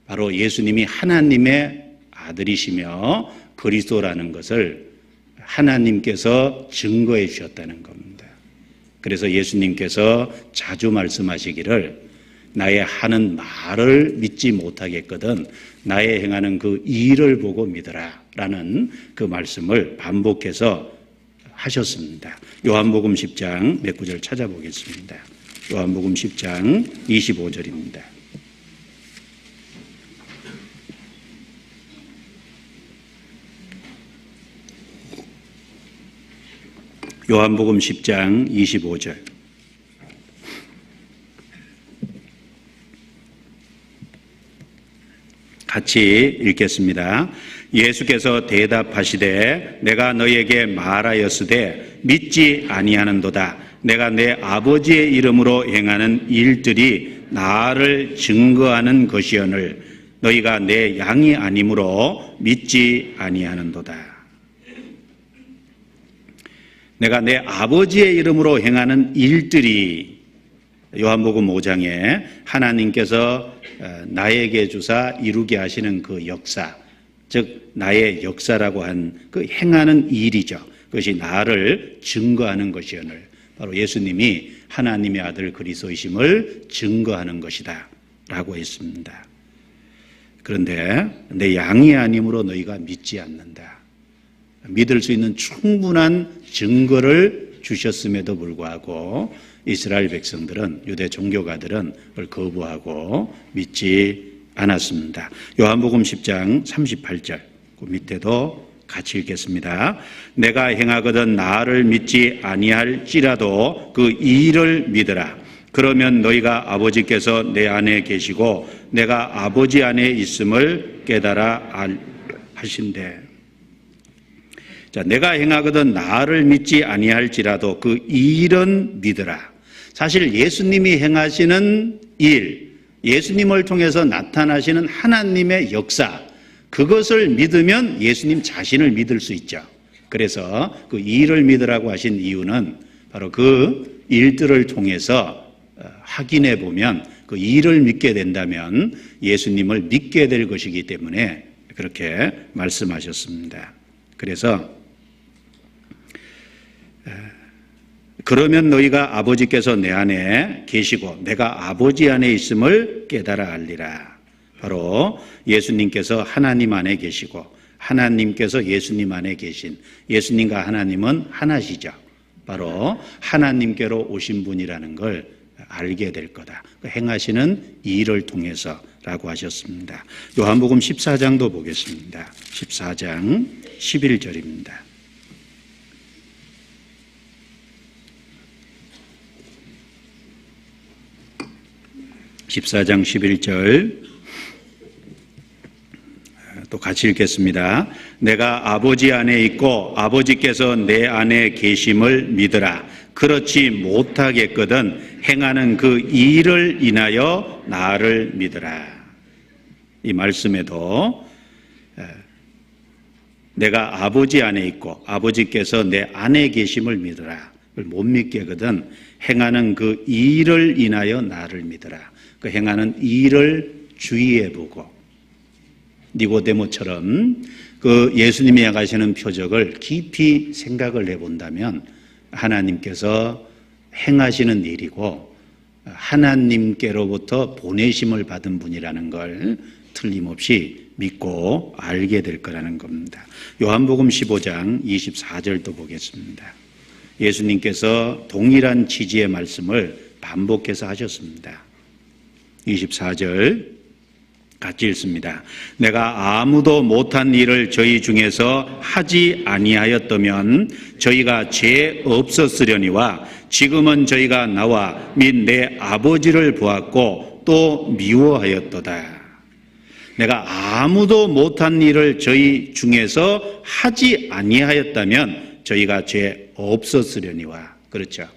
바로 예수님이 하나님의 아들이시며 그리스도라는 것을 하나님께서 증거해 주셨다는 겁니다. 그래서 예수님께서 자주 말씀하시기를 나의 하는 말을 믿지 못하겠거든 나의 행하는 그 일을 보고 믿어라 라는 그 말씀을 반복해서 하셨습니다. 요한복음 10장 몇 구절 찾아보겠습니다. 요한복음 10장 25절입니다. 요한복음 10장 25절. 같이 읽겠습니다. 예수께서 대답하시되 내가 너희에게 말하였으되 믿지 아니하는도다. 내가 내 아버지의 이름으로 행하는 일들이 나를 증거하는 것이오늘 너희가 내 양이 아니므로 믿지 아니하는도다. 내가 내 아버지의 이름으로 행하는 일들이 요한복음 5장에 하나님께서 나에게 주사 이루게 하시는 그 역사, 즉 나의 역사라고 한 그 행하는 일이죠. 그것이 나를 증거하는 것이오늘 바로 예수님이 하나님의 아들 그리스도이심을 증거하는 것이다 라고 했습니다. 그런데 내 양이 아니므로 너희가 믿지 않는다. 믿을 수 있는 충분한 증거를 주셨음에도 불구하고 이스라엘 백성들은, 유대 종교가들은 그걸 거부하고 믿지 않았습니다. 요한복음 10장 38절 그 밑에도 같이 읽겠습니다. 내가 행하거든 나를 믿지 아니할지라도 그 일을 믿으라. 그러면 너희가 아버지께서 내 안에 계시고 내가 아버지 안에 있음을 깨달아 하신대. 자, 내가 행하거든 나를 믿지 아니할지라도 그 일은 믿으라. 사실 예수님이 행하시는 일, 예수님을 통해서 나타나시는 하나님의 역사, 그것을 믿으면 예수님 자신을 믿을 수 있죠. 그래서 그 일을 믿으라고 하신 이유는 바로 그 일들을 통해서 확인해 보면 그 일을 믿게 된다면 예수님을 믿게 될 것이기 때문에 그렇게 말씀하셨습니다. 그래서 그러면 너희가 아버지께서 내 안에 계시고 내가 아버지 안에 있음을 깨달아 알리라. 바로 예수님께서 하나님 안에 계시고 하나님께서 예수님 안에 계신, 예수님과 하나님은 하나시죠. 바로 하나님께로 오신 분이라는 걸 알게 될 거다. 행하시는 일을 통해서라고 하셨습니다. 요한복음 14장도 보겠습니다. 14장 11절입니다. 14장 11절 또 같이 읽겠습니다. 내가 아버지 안에 있고 아버지께서 내 안에 계심을 믿으라. 그렇지 못하겠거든 행하는 그 일을 인하여 나를 믿으라. 이 말씀에도 내가 아버지 안에 있고 아버지께서 내 안에 계심을 믿으라. 그걸 못 믿게거든 행하는 그 일을 인하여 나를 믿으라. 그 행하는 일을 주의해 보고 니고데모처럼 그 예수님이 행하시는 표적을 깊이 생각을 해본다면 하나님께서 행하시는 일이고 하나님께로부터 보내심을 받은 분이라는 걸 틀림없이 믿고 알게 될 거라는 겁니다. 요한복음 15장 24절도 보겠습니다. 예수님께서 동일한 취지의 말씀을 반복해서 하셨습니다. 24절 같이 읽습니다. 내가 아무도 못한 일을 저희 중에서 하지 아니하였다면 저희가 죄 없었으려니와 지금은 저희가 나와 및 내 아버지를 보았고 또 미워하였도다. 내가 아무도 못한 일을 저희 중에서 하지 아니하였다면 저희가 죄 없었으려니와. 그렇죠.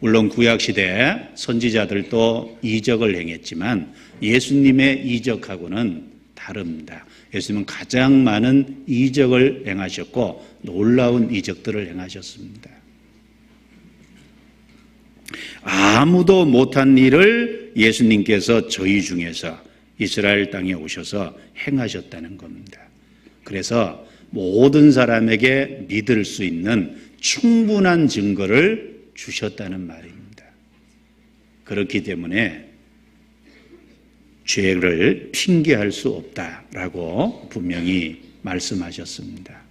물론 구약시대 선지자들도 이적을 행했지만 예수님의 이적하고는 다릅니다. 예수님은 가장 많은 이적을 행하셨고 놀라운 이적들을 행하셨습니다. 아무도 못한 일을 예수님께서 저희 중에서 이스라엘 땅에 오셔서 행하셨다는 겁니다. 그래서 모든 사람에게 믿을 수 있는 충분한 증거를 주셨다는 말입니다. 그렇기 때문에 죄를 핑계할 수 없다라고 분명히 말씀하셨습니다.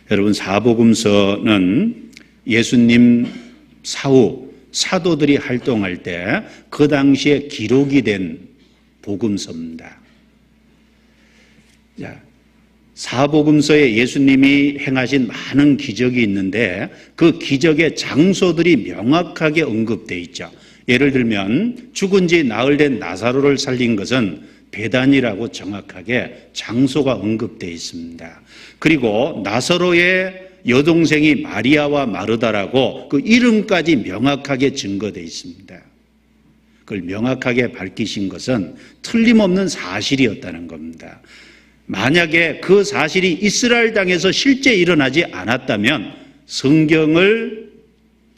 여러분, 사복음서는 예수님 사후 사도들이 활동할 때 그 당시에 기록이 된 복음서입니다. 사복음서에 예수님이 행하신 많은 기적이 있는데 그 기적의 장소들이 명확하게 언급되어 있죠. 예를 들면 죽은 지 나흘 된 나사로를 살린 것은 베단이라고 정확하게 장소가 언급되어 있습니다. 그리고 나사로의 여동생이 마리아와 마르다라고 그 이름까지 명확하게 증거되어 있습니다. 그걸 명확하게 밝히신 것은 틀림없는 사실이었다는 겁니다. 만약에 그 사실이 이스라엘 땅에서 실제 일어나지 않았다면 성경을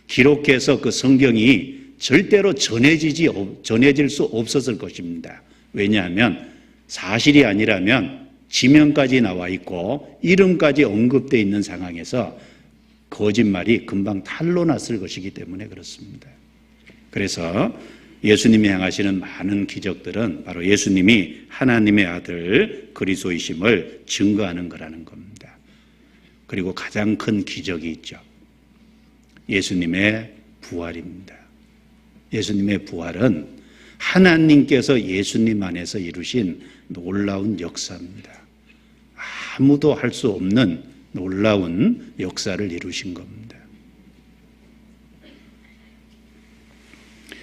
기록해서 그 성경이 절대로 전해질 수 없었을 것입니다. 왜냐하면 사실이 아니라면 지명까지 나와 있고 이름까지 언급되어 있는 상황에서 거짓말이 금방 탄로났을 것이기 때문에 그렇습니다. 그래서 예수님이 행하시는 많은 기적들은 바로 예수님이 하나님의 아들 그리스도이심을 증거하는 거라는 겁니다. 그리고 가장 큰 기적이 있죠. 예수님의 부활입니다. 예수님의 부활은 하나님께서 예수님 안에서 이루신 놀라운 역사입니다. 아무도 할 수 없는 놀라운 역사를 이루신 겁니다.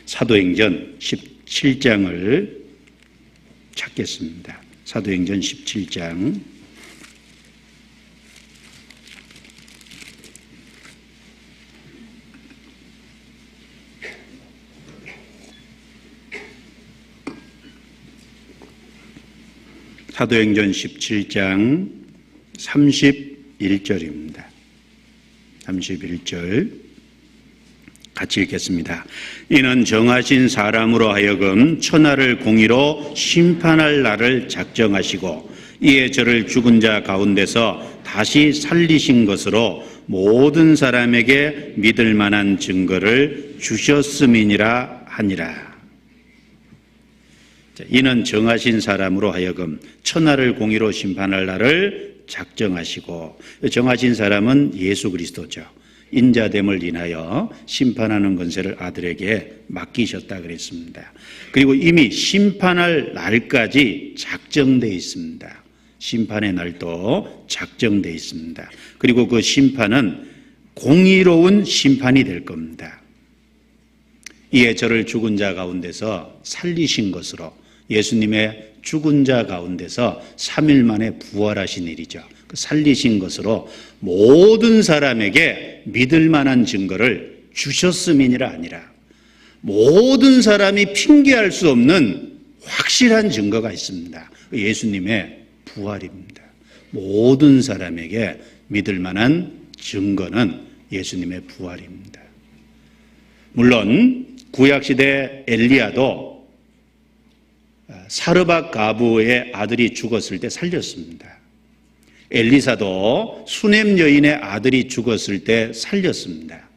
사도행전 17장을 찾겠습니다. 사도행전 17장. 사도행전 17장 31절입니다. 31절 같이 읽겠습니다. 이는 정하신 사람으로 하여금 천하를 공의로 심판할 날을 작정하시고 이에 저를 죽은 자 가운데서 다시 살리신 것으로 모든 사람에게 믿을 만한 증거를 주셨음이니라 하니라. 이는 정하신 사람으로 하여금 천하를 공의로 심판할 날을 작정하시고, 정하신 사람은 예수 그리스도죠. 인자됨을 인하여 심판하는 권세를 아들에게 맡기셨다 그랬습니다. 그리고 이미 심판할 날까지 작정되어 있습니다. 심판의 날도 작정되어 있습니다. 그리고 그 심판은 공의로운 심판이 될 겁니다. 이에 저를 죽은 자 가운데서 살리신 것으로, 예수님의 죽은 자 가운데서 3일 만에 부활하신 일이죠. 그 살리신 것으로 모든 사람에게 믿을 만한 증거를 주셨음이니라 아니라, 모든 사람이 핑계할 수 없는 확실한 증거가 있습니다. 예수님의 부활입니다. 모든 사람에게 믿을 만한 증거는 예수님의 부활입니다. 물론 구약시대 엘리야도 사르밧 가부의 아들이 죽었을 때 살렸습니다. 엘리사도 수넴 여인의 아들이 죽었을 때 살렸습니다.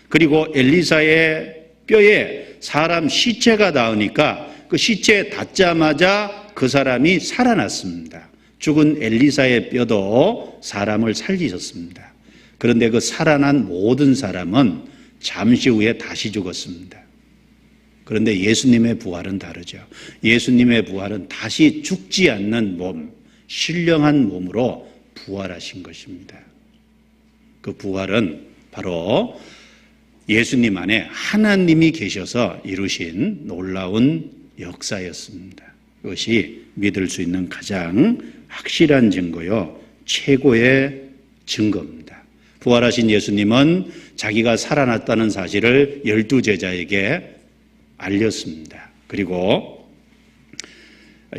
그리고 엘리사의 뼈에 사람 시체가 닿으니까 그 시체에 닿자마자 그 사람이 살아났습니다. 죽은 엘리사의 뼈도 사람을 살리셨습니다. 그런데 그 살아난 모든 사람은 잠시 후에 다시 죽었습니다. 그런데 예수님의 부활은 다르죠. 예수님의 부활은 다시 죽지 않는 몸, 신령한 몸으로 부활하신 것입니다. 그 부활은 바로 예수님 안에 하나님이 계셔서 이루신 놀라운 역사였습니다. 그것이 믿을 수 있는 가장 확실한 증거요, 최고의 증거입니다. 부활하신 예수님은 자기가 살아났다는 사실을 12제자에게 알렸습니다. 그리고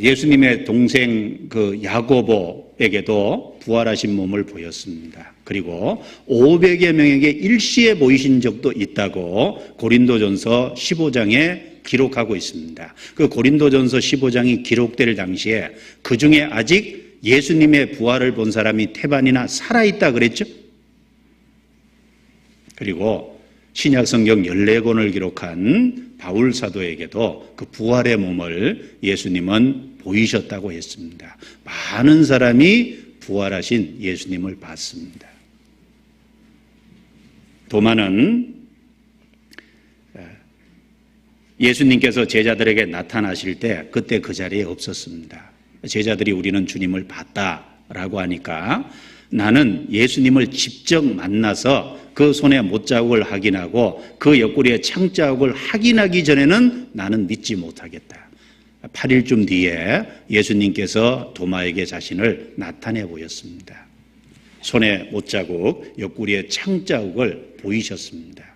예수님의 동생 그 야고보에게도 부활하신 몸을 보였습니다. 그리고 500여 명에게 일시에 보이신 적도 있다고 고린도전서 15장에 기록하고 있습니다. 그 고린도전서 15장이 기록될 당시에 그 중에 아직 예수님의 부활을 본 사람이 태반이나 살아있다 그랬죠. 그리고 신약 성경 14권을 기록한 바울 사도에게도 그 부활의 몸을 예수님은 보이셨다고 했습니다. 많은 사람이 부활하신 예수님을 봤습니다. 도마는 예수님께서 제자들에게 나타나실 때 그때 그 자리에 없었습니다. 제자들이 우리는 주님을 봤다라고 하니까 나는 예수님을 직접 만나서 그 손에 못자국을 확인하고 그 옆구리에 창자국을 확인하기 전에는 나는 믿지 못하겠다. 8일쯤 뒤에 예수님께서 도마에게 자신을 나타내 보였습니다. 손에 못자국, 옆구리에 창자국을 보이셨습니다.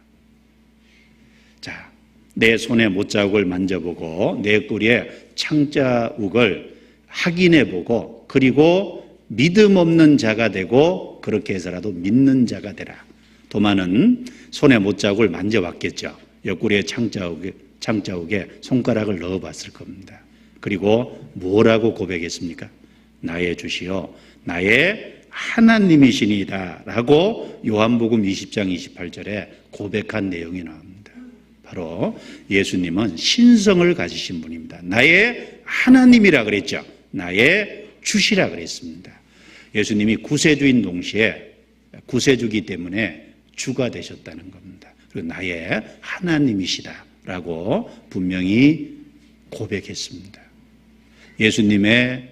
자, 내 손에 못자국을 만져보고 내 옆구리에 창자국을 확인해보고 그리고 믿음 없는 자가 되고 그렇게 해서라도 믿는 자가 되라. 도마는 손에 못자국을 만져봤겠죠. 옆구리에 창자국에 손가락을 넣어봤을 겁니다. 그리고 뭐라고 고백했습니까? 나의 주시요 나의 하나님이시니이다 라고 요한복음 20장 28절에 고백한 내용이 나옵니다. 바로 예수님은 신성을 가지신 분입니다. 나의 하나님이라 그랬죠. 나의 주시라 그랬습니다. 예수님이 구세주인 동시에 구세주기 때문에 주가 되셨다는 겁니다. 그리고 나의 하나님이시다라고 분명히 고백했습니다. 예수님의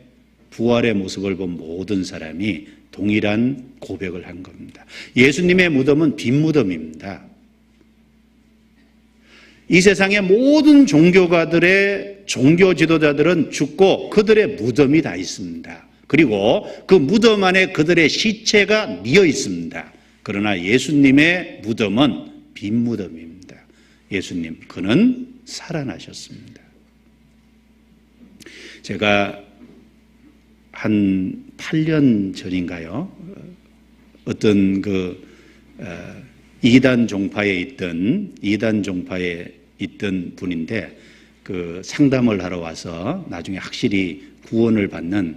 부활의 모습을 본 모든 사람이 동일한 고백을 한 겁니다. 예수님의 무덤은 빈 무덤입니다. 이 세상의 모든 종교가들의 종교 지도자들은 죽고 그들의 무덤이 다 있습니다. 그리고 그 무덤 안에 그들의 시체가 미어 있습니다. 그러나 예수님의 무덤은 빈 무덤입니다. 예수님, 그는 살아나셨습니다. 제가 한 8년 전인가요? 어떤 이단 종파에 있던 분인데 그 상담을 하러 와서 나중에 확실히 구원을 받는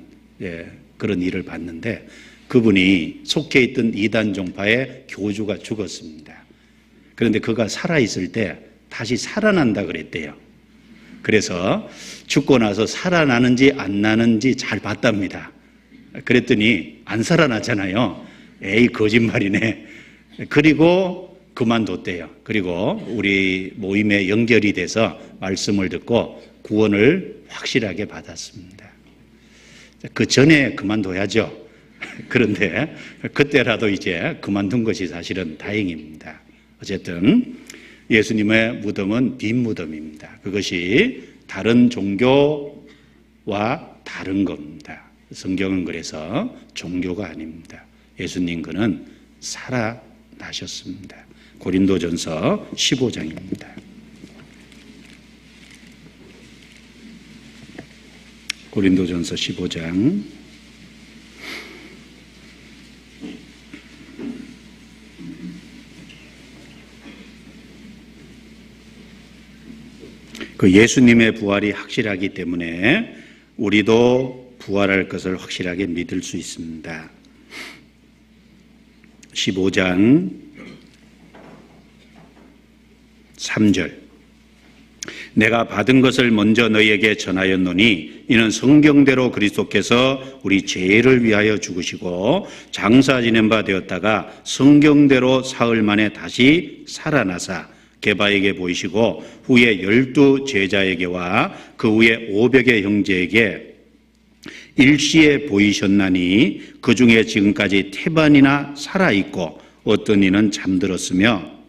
그런 일을 봤는데 그분이 속해 있던 이단 종파의 교주가 죽었습니다. 그런데 그가 살아있을 때 다시 살아난다 그랬대요. 그래서 죽고 나서 살아나는지 안 나는지 잘 봤답니다. 그랬더니 안 살아나잖아요. 에이 거짓말이네. 그리고 그만뒀대요. 그리고 우리 모임에 연결이 돼서 말씀을 듣고 구원을 확실하게 받았습니다. 그 전에 그만둬야죠. 그런데 그때라도 이제 그만둔 것이 사실은 다행입니다. 어쨌든 예수님의 무덤은 빈 무덤입니다. 그것이 다른 종교와 다른 겁니다. 성경은 그래서 종교가 아닙니다. 예수님 그는 살아나셨습니다. 고린도전서 15장입니다. 고린도전서 15장 그 예수님의 부활이 확실하기 때문에 우리도 부활할 것을 확실하게 믿을 수 있습니다. 15장 3절 내가 받은 것을 먼저 너희에게 전하였노니 이는 성경대로 그리스도께서 우리 죄를 위하여 죽으시고 장사 지낸 바 되었다가 성경대로 사흘 만에 다시 살아나사 게바에게 보이시고 후에 12 제자에게와 그 후에 500의 형제에게 일시에 보이셨나니 그 중에 지금까지 태반이나 살아있고 어떤 이는 잠들었으며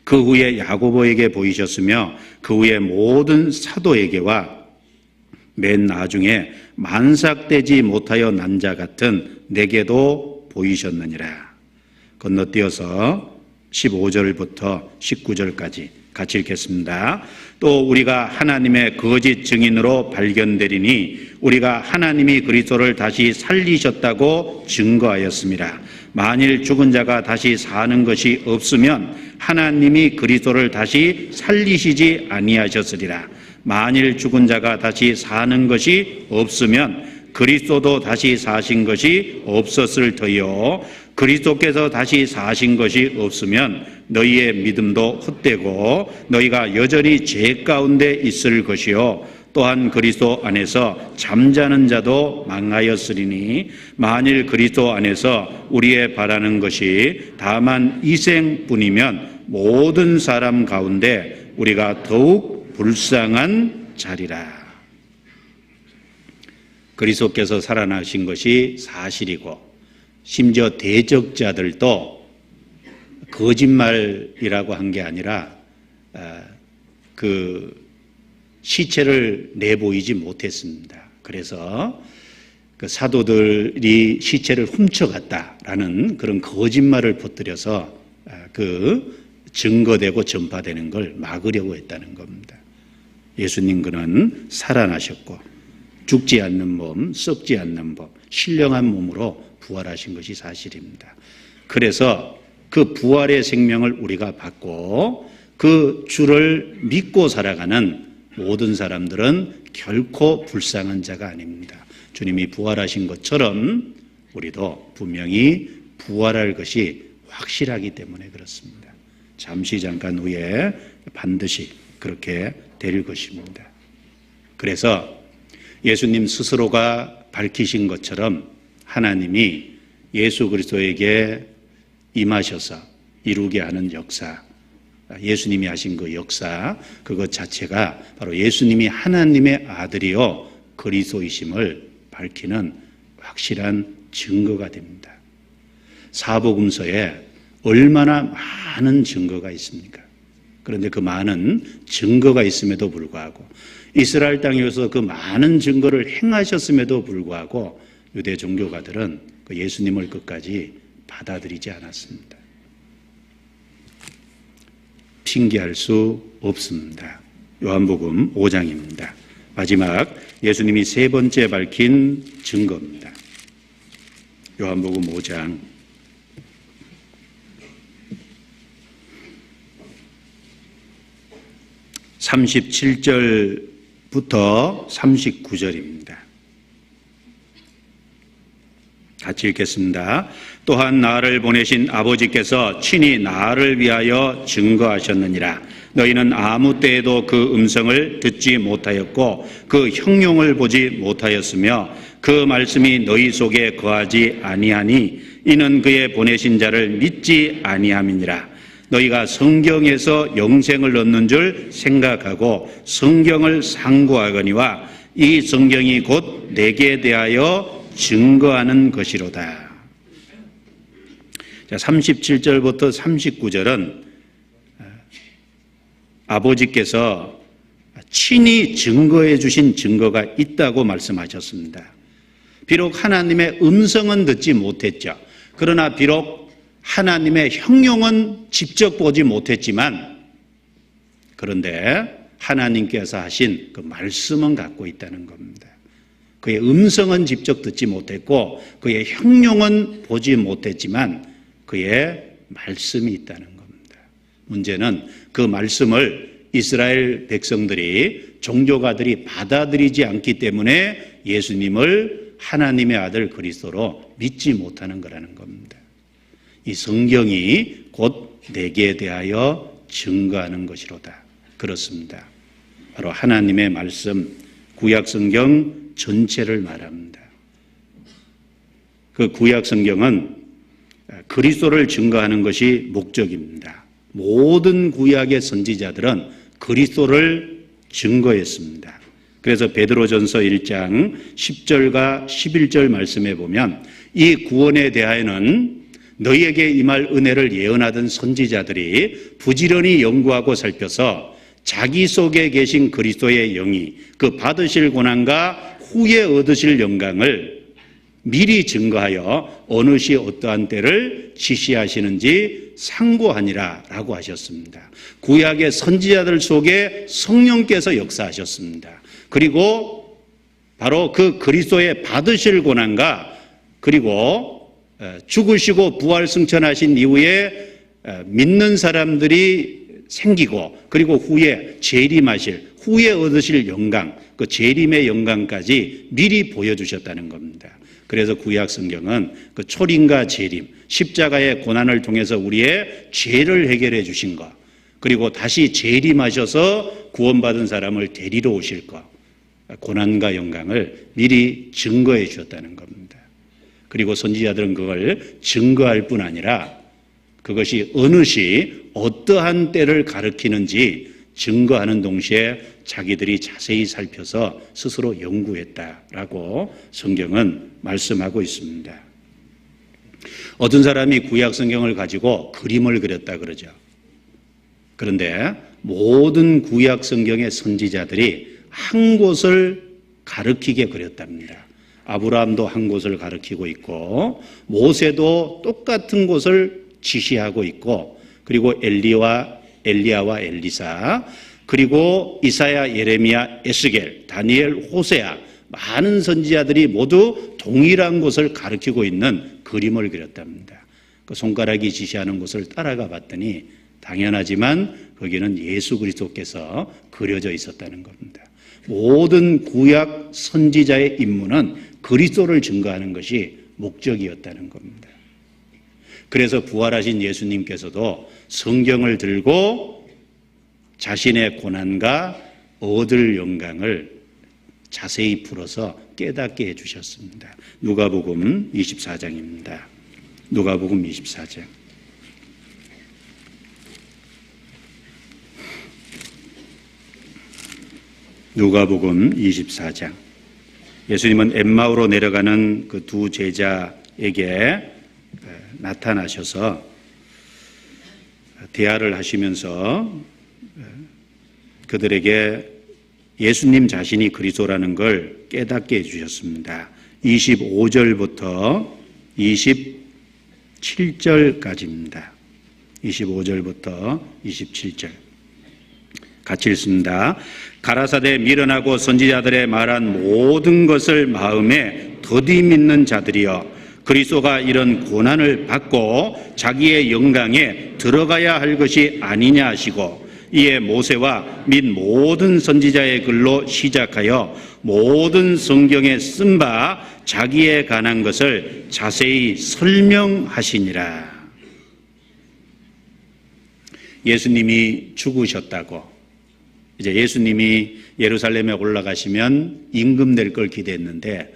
그 후에 야고보에게 보이셨으며 그 후에 모든 사도에게와 맨 나중에 만삭되지 못하여 난 자 같은 내게도 보이셨느니라. 건너뛰어서 15절부터 19절까지 같이 읽겠습니다. 또 우리가 하나님의 거짓 증인으로 발견되리니 우리가 하나님이 그리스도를 다시 살리셨다고 증거하였습니다. 만일 죽은 자가 다시 사는 것이 없으면 하나님이 그리스도를 다시 살리시지 아니하셨으리라. 만일 죽은 자가 다시 사는 것이 없으면 그리스도도 다시 사신 것이 없었을 터이요 그리스도께서 다시 사신 것이 없으면 너희의 믿음도 헛되고 너희가 여전히 죄 가운데 있을 것이요 또한 그리스도 안에서 잠자는 자도 망하였으리니 만일 그리스도 안에서 우리의 바라는 것이 다만 이생뿐이면 모든 사람 가운데 우리가 더욱 불쌍한 자리라. 그리스도께서 살아나신 것이 사실이고 심지어 대적자들도 거짓말이라고 한 게 아니라 그 시체를 내보이지 못했습니다. 그래서 그 사도들이 시체를 훔쳐갔다라는 그런 거짓말을 퍼뜨려서 그 증거되고 전파되는 걸 막으려고 했다는 겁니다. 예수님 그는 살아나셨고 죽지 않는 몸, 썩지 않는 몸, 신령한 몸으로 부활하신 것이 사실입니다. 그래서 그 부활의 생명을 우리가 받고 그 주를 믿고 살아가는 모든 사람들은 결코 불쌍한 자가 아닙니다. 주님이 부활하신 것처럼 우리도 분명히 부활할 것이 확실하기 때문에 그렇습니다. 잠깐 후에 반드시 그렇게 될 것입니다. 그래서 예수님 스스로가 밝히신 것처럼 하나님이 예수 그리스도에게 임하셔서 이루게 하는 역사, 예수님이 하신 그 역사, 그것 자체가 바로 예수님이 하나님의 아들이요 그리스도이심을 밝히는 확실한 증거가 됩니다. 사복음서에 얼마나 많은 증거가 있습니까? 그런데 그 많은 증거가 있음에도 불구하고 이스라엘 땅에서 그 많은 증거를 행하셨음에도 불구하고 유대 종교가들은 그 예수님을 끝까지 받아들이지 않았습니다. 핑계할 수 없습니다. 요한복음 5장입니다. 마지막 예수님이 세 번째 밝힌 증거입니다. 요한복음 5장 37절부터 39절입니다. 같이 읽겠습니다. 또한 나를 보내신 아버지께서 친히 나를 위하여 증거하셨느니라. 너희는 아무 때에도 그 음성을 듣지 못하였고 그 형용을 보지 못하였으며 그 말씀이 너희 속에 거하지 아니하니 이는 그의 보내신 자를 믿지 아니함이니라. 너희가 성경에서 영생을 얻는 줄 생각하고 성경을 상고하거니와 이 성경이 곧 내게 대하여 증거하는 것이로다. 자, 37절부터 39절은 아버지께서 친히 증거해 주신 증거가 있다고 말씀하셨습니다. 비록 하나님의 음성은 듣지 못했죠. 그러나 비록 하나님의 형용은 직접 보지 못했지만 그런데 하나님께서 하신 그 말씀은 갖고 있다는 겁니다. 그의 음성은 직접 듣지 못했고 그의 형용은 보지 못했지만 그의 말씀이 있다는 겁니다. 문제는 그 말씀을 이스라엘 백성들이 종교가들이 받아들이지 않기 때문에 예수님을 하나님의 아들 그리스도로 믿지 못하는 거라는 겁니다. 이 성경이 곧 내게 대하여 증거하는 것이로다. 그렇습니다. 바로 하나님의 말씀, 구약 성경 전체를 말합니다. 그 구약 성경은 그리스도를 증거하는 것이 목적입니다. 모든 구약의 선지자들은 그리스도를 증거했습니다. 그래서 베드로전서 1장 10절과 11절 말씀에 보면 이 구원에 대하여는 너희에게 임할 은혜를 예언하던 선지자들이 부지런히 연구하고 살펴서 자기 속에 계신 그리스도의 영이 그 받으실 고난과 후에 얻으실 영광을 미리 증거하여 어느 시 어떠한 때를 지시하시는지 상고하니라 라고 하셨습니다. 구약의 선지자들 속에 성령께서 역사하셨습니다. 그리고 바로 그 그리스도의 받으실 고난과 그리고 죽으시고 부활 승천하신 이후에 믿는 사람들이 생기고 그리고 후에 재림하실, 후에 얻으실 영광, 그 재림의 영광까지 미리 보여주셨다는 겁니다. 그래서 구약 성경은 그 초림과 재림, 십자가의 고난을 통해서 우리의 죄를 해결해 주신 것, 그리고 다시 재림하셔서 구원받은 사람을 데리러 오실 것, 고난과 영광을 미리 증거해 주셨다는 겁니다. 그리고 선지자들은 그걸 증거할 뿐 아니라 그것이 어느 시 어떠한 때를 가리키는지 증거하는 동시에 자기들이 자세히 살펴서 스스로 연구했다라고 성경은 말씀하고 있습니다. 어떤 사람이 구약 성경을 가지고 그림을 그렸다 그러죠. 그런데 모든 구약 성경의 선지자들이 한 곳을 가리키게 그렸답니다. 아브라함도 한 곳을 가리키고 있고 모세도 똑같은 곳을 지시하고 있고, 그리고 엘리야와 엘리사, 그리고 이사야, 예레미야, 에스겔, 다니엘, 호세아, 많은 선지자들이 모두 동일한 곳을 가리키고 있는 그림을 그렸답니다. 그 손가락이 지시하는 곳을 따라가 봤더니 당연하지만 거기는 예수 그리스도께서 그려져 있었다는 겁니다. 모든 구약 선지자의 임무는 그리스도를 증거하는 것이 목적이었다는 겁니다. 그래서 부활하신 예수님께서도 성경을 들고 자신의 고난과 얻을 영광을 자세히 풀어서 깨닫게 해주셨습니다. 누가복음 24장입니다. 누가복음 24장. 누가복음 24장. 예수님은 엠마오로 내려가는 그 두 제자에게 나타나셔서 대화를 하시면서 그들에게 예수님 자신이 그리스도라는 걸 깨닫게 해주셨습니다. 25절부터 27절까지입니다. 25절부터 27절. 같이 읽습니다. 가라사대 미련하고 선지자들의 말한 모든 것을 마음에 더디 믿는 자들이여, 그리스도가 이런 고난을 받고 자기의 영광에 들어가야 할 것이 아니냐 하시고, 이에 모세와 및 모든 선지자의 글로 시작하여 모든 성경에 쓴 바 자기에 관한 것을 자세히 설명하시니라. 예수님이 죽으셨다고, 이제 예수님이 예루살렘에 올라가시면 임금 될 걸 기대했는데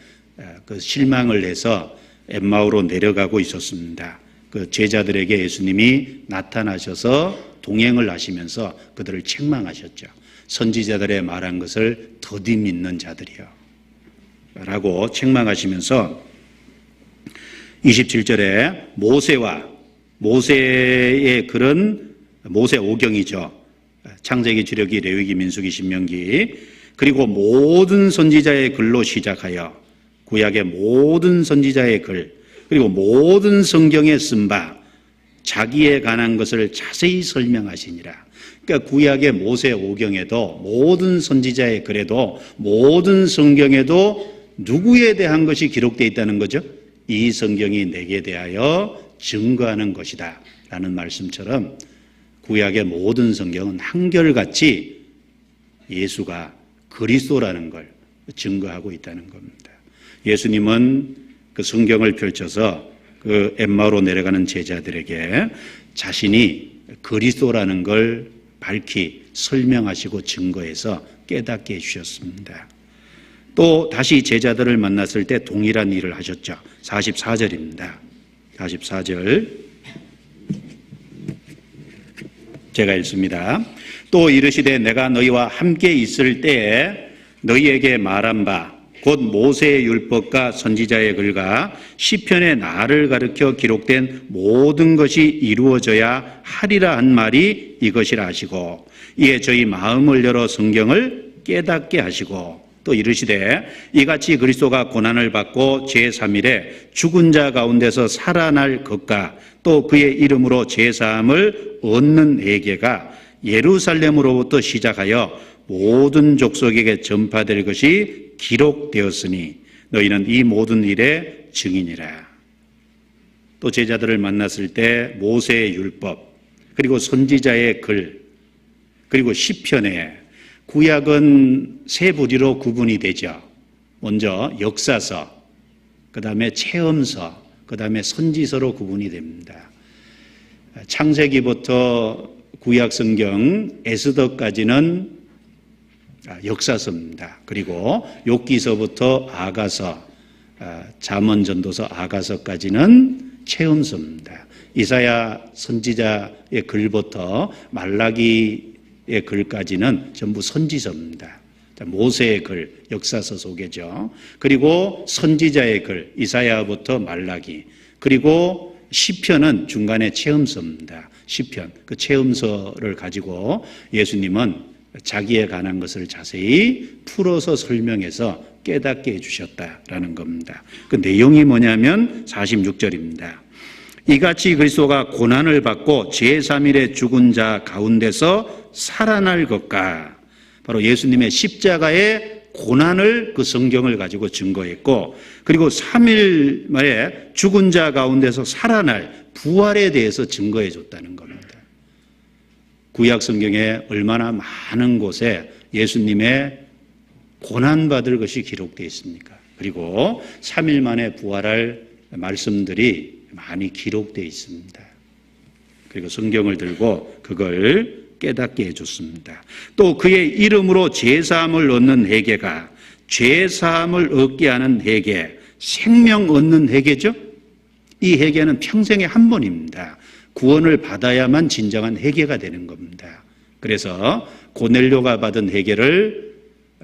그 실망을 해서 엠마오로 내려가고 있었습니다. 그 제자들에게 예수님이 나타나셔서 동행을 하시면서 그들을 책망하셨죠. 선지자들의 말한 것을 더디 믿는 자들이요 라고 책망하시면서 27절에 모세의 글은 모세 오경이죠. 창세기, 주력기, 레위기, 민수기, 신명기, 그리고 모든 선지자의 글로 시작하여 구약의 모든 선지자의 글, 그리고 모든 성경에 쓴 바 자기에 관한 것을 자세히 설명하시니라. 그러니까 구약의 모세 오경에도 모든 선지자의 글에도 모든 성경에도 누구에 대한 것이 기록되어 있다는 거죠? 이 성경이 내게 대하여 증거하는 것이다 라는 말씀처럼 구약의 모든 성경은 한결같이 예수가 그리스도라는 걸 증거하고 있다는 겁니다. 예수님은 그 성경을 펼쳐서 그 엠마오로 내려가는 제자들에게 자신이 그리스도라는 걸 밝히 설명하시고 증거해서 깨닫게 해주셨습니다. 또 다시 제자들을 만났을 때 동일한 일을 하셨죠. 44절입니다. 44절 제가 읽습니다. 또 이르시되 내가 너희와 함께 있을 때에 너희에게 말한 바 곧 모세의 율법과 선지자의 글과 시편의 나를 가르쳐 기록된 모든 것이 이루어져야 하리라 한 말이 이것이라 하시고, 이에 저희 마음을 열어 성경을 깨닫게 하시고, 또 이르시되 이같이 그리스도가 고난을 받고 제3일에 죽은 자 가운데서 살아날 것과 또 그의 이름으로 제사함을 얻는 회개가 예루살렘으로부터 시작하여 모든 족속에게 전파될 것이 기록되었으니 너희는 이 모든 일의 증인이라. 또 제자들을 만났을 때 모세의 율법, 그리고 선지자의 글, 그리고 시편에 구약은 세 부류로 구분이 되죠. 먼저 역사서, 그 다음에 체험서, 그 다음에 선지서로 구분이 됩니다. 창세기부터 구약 성경 에스더까지는 역사서입니다. 그리고 욥기서부터 아가서, 잠언, 전도서, 아가서까지는 체험서입니다. 이사야 선지자의 글부터 말라기의 글까지는 전부 선지서입니다. 모세의 글, 역사서 소개죠. 그리고 선지자의 글, 이사야부터 말라기, 그리고 시편은 중간에 체험서입니다. 시편, 그 체험서를 가지고 예수님은 자기에 관한 것을 자세히 풀어서 설명해서 깨닫게 해주셨다라는 겁니다. 그 내용이 뭐냐면 46절입니다. 이같이 그리스도가 고난을 받고 제3일에 죽은 자 가운데서 살아날 것과, 바로 예수님의 십자가의 고난을 그 성경을 가지고 증거했고, 그리고 3일 만에 죽은 자 가운데서 살아날 부활에 대해서 증거해 줬다는 겁니다. 구약 성경에 얼마나 많은 곳에 예수님의 고난받을 것이 기록되어 있습니까? 그리고 3일 만에 부활할 말씀들이 많이 기록되어 있습니다. 그리고 성경을 들고 그걸 깨닫게 해줬습니다. 또 그의 이름으로 제사함을 얻는 회개가, 죄사함을 얻게 하는 회개, 생명 얻는 회개죠. 이 회개는 평생에 한 번입니다. 구원을 받아야만 진정한 회개가 되는 겁니다. 그래서 고넬료가 받은 회개를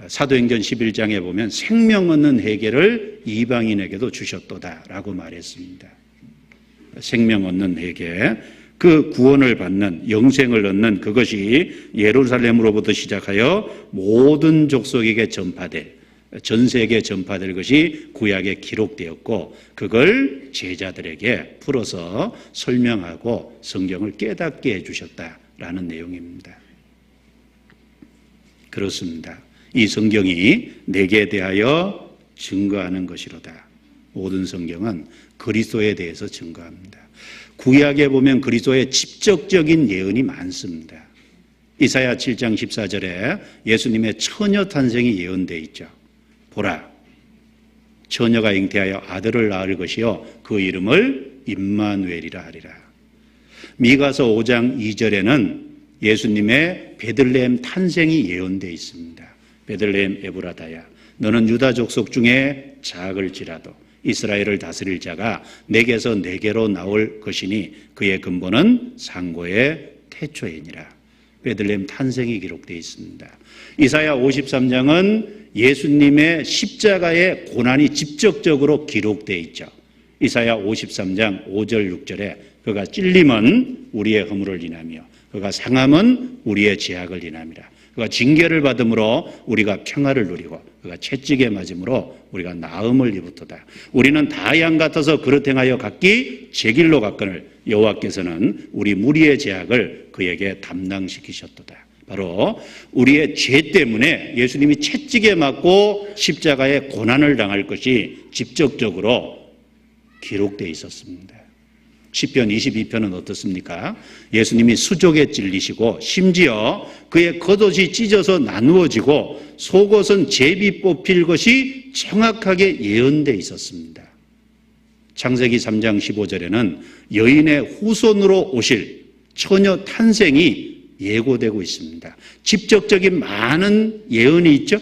사도행전 11장에 보면 생명 얻는 회개를 이방인에게도 주셨도다라고 말했습니다. 생명 얻는 회개, 그 구원을 받는, 영생을 얻는 그것이 예루살렘으로부터 시작하여 모든 족속에게 전파될, 전 세계에 전파될 것이 구약에 기록되었고, 그걸 제자들에게 풀어서 설명하고 성경을 깨닫게 해주셨다라는 내용입니다. 그렇습니다. 이 성경이 내게 대하여 증거하는 것이로다. 모든 성경은 그리스도에 대해서 증거합니다. 구약에 보면 그리스도의 직접적인 예언이 많습니다. 이사야 7장 14절에 예수님의 처녀 탄생이 예언되어 있죠. 보라, 처녀가 잉태하여 아들을 낳을 것이요 그 이름을 임마누엘이라 하리라. 미가서 5장 2절에는 예수님의 베들레헴 탄생이 예언되어 있습니다. 베들레헴 에브라다야, 너는 유다 족속 중에 작을지라도 이스라엘을 다스릴 자가 내게서 내게로 나올 것이니 그의 근본은 상고의 태초이니라. 베들레헴 탄생이 기록되어 있습니다. 이사야 53장은 예수님의 십자가의 고난이 직접적으로 기록되어 있죠. 이사야 53장 5절 6절에 그가 찔림은 우리의 허물을 인하며 그가 상함은 우리의 죄악을 인함이라. 그가 징계를 받음으로 우리가 평화를 누리고 그가 채찍에 맞음으로 우리가 나음을 입었도다. 우리는 다 양 같아서 그릇 행하여 각기 제 길로 갔거늘 여호와께서는 우리 무리의 죄악을 그에게 담당시키셨도다. 바로 우리의 죄 때문에 예수님이 채찍에 맞고 십자가에 고난을 당할 것이 직접적으로 기록되어 있었습니다. 시편 22편은 어떻습니까? 예수님이 수족에 찔리시고 심지어 그의 겉옷이 찢어서 나누어지고 속옷은 제비 뽑힐 것이 정확하게 예언되어 있었습니다. 창세기 3장 15절에는 여인의 후손으로 오실 처녀 탄생이 예고되고 있습니다. 직접적인 많은 예언이 있죠.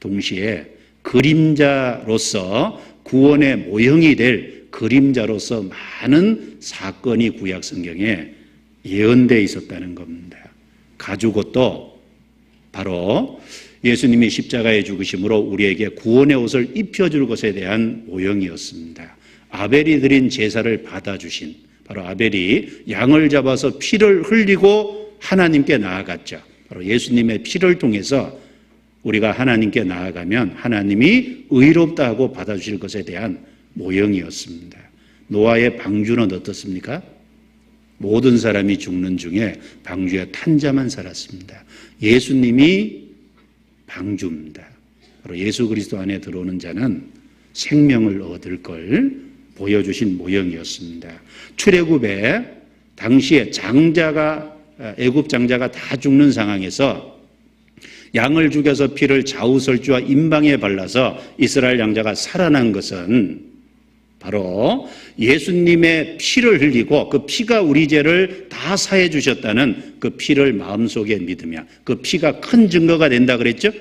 동시에 그림자로서 구원의 모형이 될 그림자로서 많은 사건이 구약 성경에 예언되어 있었다는 겁니다. 가죽옷도 바로 예수님이 십자가에 죽으심으로 우리에게 구원의 옷을 입혀줄 것에 대한 모형이었습니다. 아벨이 드린 제사를 받아주신, 바로 아벨이 양을 잡아서 피를 흘리고 하나님께 나아갔죠. 바로 예수님의 피를 통해서 우리가 하나님께 나아가면 하나님이 의롭다 하고 받아주실 것에 대한 모형이었습니다. 노아의 방주는 어떻습니까? 모든 사람이 죽는 중에 방주에 탄자만 살았습니다. 예수님이 방주입니다. 바로 예수 그리스도 안에 들어오는 자는 생명을 얻을 걸 보여주신 모형이었습니다. 출애굽에 당시에 장자가 애굽 장자가 다 죽는 상황에서 양을 죽여서 피를 좌우설주와 임방에 발라서 이스라엘 양자가 살아난 것은 바로 예수님의 피를 흘리고 그 피가 우리 죄를 다 사해 주셨다는 그 피를 마음속에 믿으며 그 피가 큰 증거가 된다 그랬죠?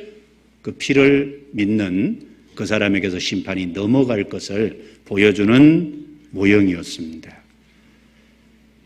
그 피를 믿는 그 사람에게서 심판이 넘어갈 것을 보여주는 모형이었습니다.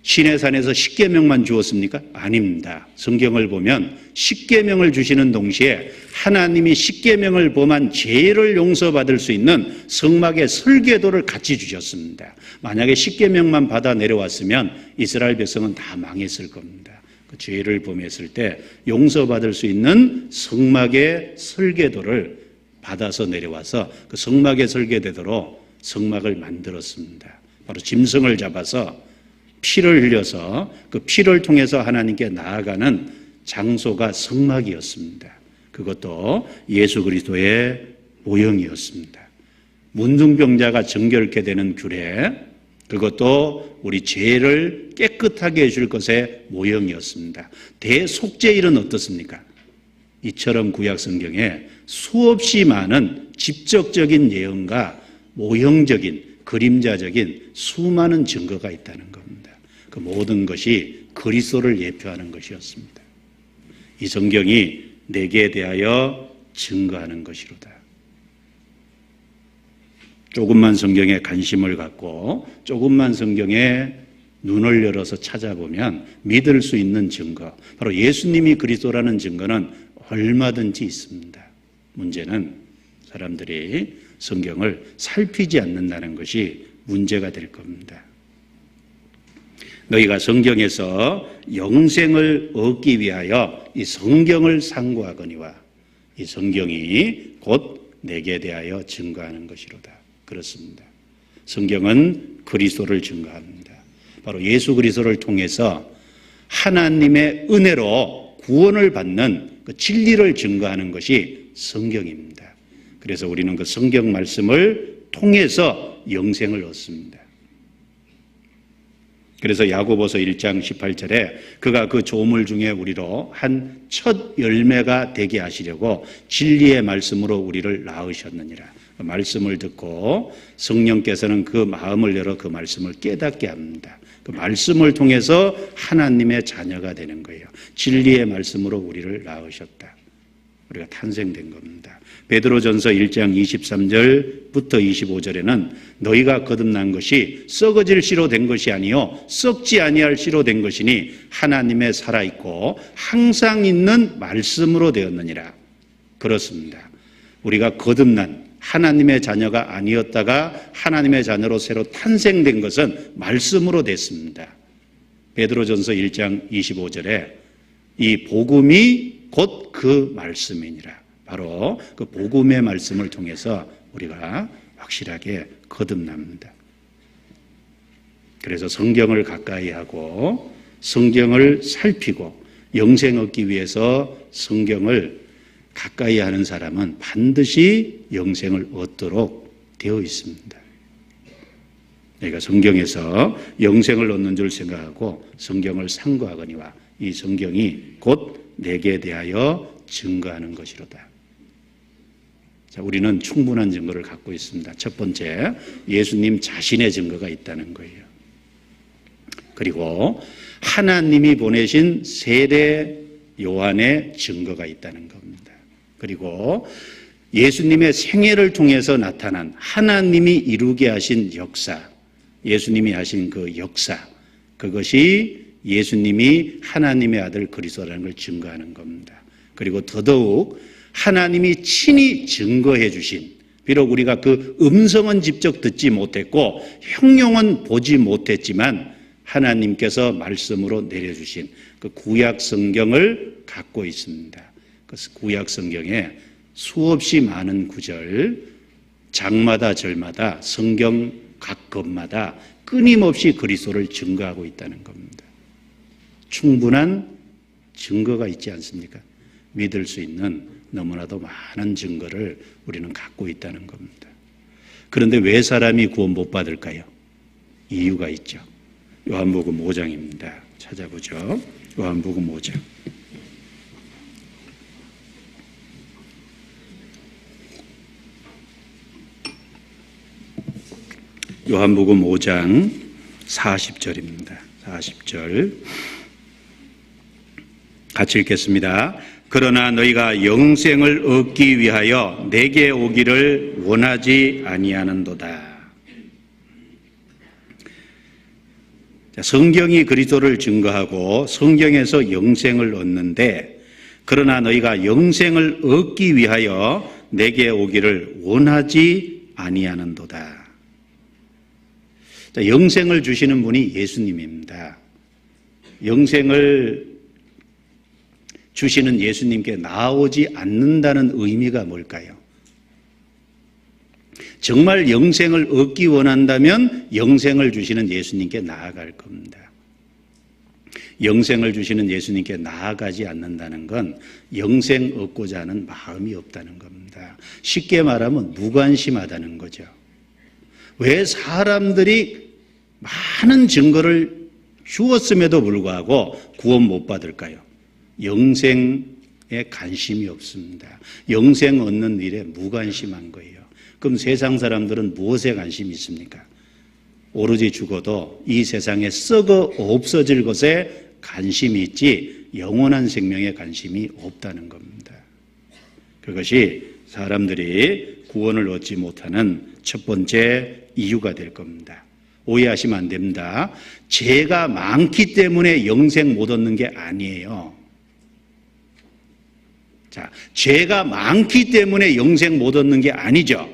시내산에서 십계명만 주었습니까? 아닙니다. 성경을 보면 십계명을 주시는 동시에 하나님이 십계명을 범한 죄를 용서받을 수 있는 성막의 설계도를 같이 주셨습니다. 만약에 십계명만 받아 내려왔으면 이스라엘 백성은 다 망했을 겁니다. 그 죄를 범했을 때 용서받을 수 있는 성막의 설계도를 받아서 내려와서 그 성막의 설계대로 성막을 만들었습니다. 바로 짐승을 잡아서 피를 흘려서 그 피를 통해서 하나님께 나아가는 장소가 성막이었습니다. 그것도 예수 그리스도의 모형이었습니다. 문둥병자가 정결케 되는 규례, 그것도 우리 죄를 깨끗하게 해줄 것의 모형이었습니다. 대속죄일은 어떻습니까? 이처럼 구약 성경에 수없이 많은 직접적인 예언과 모형적인 그림자적인 수많은 증거가 있다는 겁니다. 그 모든 것이 그리스도를 예표하는 것이었습니다. 이 성경이 내게 대하여 증거하는 것이로다. 조금만 성경에 관심을 갖고 조금만 성경에 눈을 열어서 찾아보면 믿을 수 있는 증거, 바로 예수님이 그리스도라는 증거는 얼마든지 있습니다. 문제는 사람들이 성경을 살피지 않는다는 것이 문제가 될 겁니다. 너희가 성경에서 영생을 얻기 위하여 이 성경을 상고하거니와 이 성경이 곧 내게 대하여 증거하는 것이로다. 그렇습니다. 성경은 그리스도를 증거합니다. 바로 예수 그리스도를 통해서 하나님의 은혜로 구원을 받는 그 진리를 증거하는 것이 성경입니다. 그래서 우리는 그 성경 말씀을 통해서 영생을 얻습니다. 그래서 야고보서 1장 18절에 그가 그 조물 중에 우리로 한 첫 열매가 되게 하시려고 진리의 말씀으로 우리를 낳으셨느니라. 그 말씀을 듣고 성령께서는 그 마음을 열어 그 말씀을 깨닫게 합니다. 그 말씀을 통해서 하나님의 자녀가 되는 거예요. 진리의 말씀으로 우리를 낳으셨다. 우리가 탄생된 겁니다. 베드로전서 1장 23절부터 25절에는 너희가 거듭난 것이 썩어질 씨로 된 것이 아니요 썩지 아니할 씨로 된 것이니 하나님의 살아있고 항상 있는 말씀으로 되었느니라. 그렇습니다. 우리가 거듭난 하나님의 자녀가 아니었다가 하나님의 자녀로 새로 탄생된 것은 말씀으로 됐습니다. 베드로전서 1장 25절에 이 복음이 곧 그 말씀이니라. 바로 그 복음의 말씀을 통해서 우리가 확실하게 거듭납니다. 그래서 성경을 가까이 하고 성경을 살피고 영생 얻기 위해서 성경을 가까이 하는 사람은 반드시 영생을 얻도록 되어 있습니다. 그러니까 성경에서 영생을 얻는 줄 생각하고 성경을 상고하거니와 이 성경이 곧 내게 대하여 증거하는 것이로다. 자, 우리는 충분한 증거를 갖고 있습니다. 첫 번째, 예수님 자신의 증거가 있다는 거예요. 그리고 하나님이 보내신 세례 요한의 증거가 있다는 겁니다. 그리고 예수님의 생애를 통해서 나타난 하나님이 이루게 하신 역사, 예수님이 하신 그 역사, 그것이 예수님이 하나님의 아들 그리스도라는 걸 증거하는 겁니다. 그리고 더더욱 하나님이 친히 증거해 주신, 비록 우리가 그 음성은 직접 듣지 못했고 형용은 보지 못했지만 하나님께서 말씀으로 내려주신 그 구약 성경을 갖고 있습니다. 그 구약 성경에 수없이 많은 구절, 장마다 절마다 성경 각 것마다 끊임없이 그리스도를 증거하고 있다는 겁니다. 충분한 증거가 있지 않습니까? 믿을 수 있는 너무나도 많은 증거를 우리는 갖고 있다는 겁니다. 그런데 왜 사람이 구원 못 받을까요? 이유가 있죠. 요한복음 5장입니다. 찾아보죠. 요한복음 5장. 요한복음 5장 40절입니다. 40절 같이 읽겠습니다. 그러나 너희가 영생을 얻기 위하여 내게 오기를 원하지 아니하는도다. 성경이 그리스도를 증거하고 성경에서 영생을 얻는데, 그러나 너희가 영생을 얻기 위하여 내게 오기를 원하지 아니하는도다. 영생을 주시는 분이 예수님입니다. 영생을 주시는 예수님께 나오지 않는다는 의미가 뭘까요? 정말 영생을 얻기 원한다면 영생을 주시는 예수님께 나아갈 겁니다. 영생을 주시는 예수님께 나아가지 않는다는 건 영생 얻고자 하는 마음이 없다는 겁니다. 쉽게 말하면 무관심하다는 거죠. 왜 사람들이 많은 증거를 주었음에도 불구하고 구원 못 받을까요? 영생에 관심이 없습니다. 영생 얻는 일에 무관심한 거예요. 그럼 세상 사람들은 무엇에 관심이 있습니까? 오로지 죽어도 이 세상에 썩어 없어질 것에 관심이 있지 영원한 생명에 관심이 없다는 겁니다. 그것이 사람들이 구원을 얻지 못하는 첫 번째 이유가 될 겁니다. 오해하시면 안 됩니다. 죄가 많기 때문에 영생 못 얻는 게 아니에요. 자, 죄가 많기 때문에 영생 못 얻는 게 아니죠.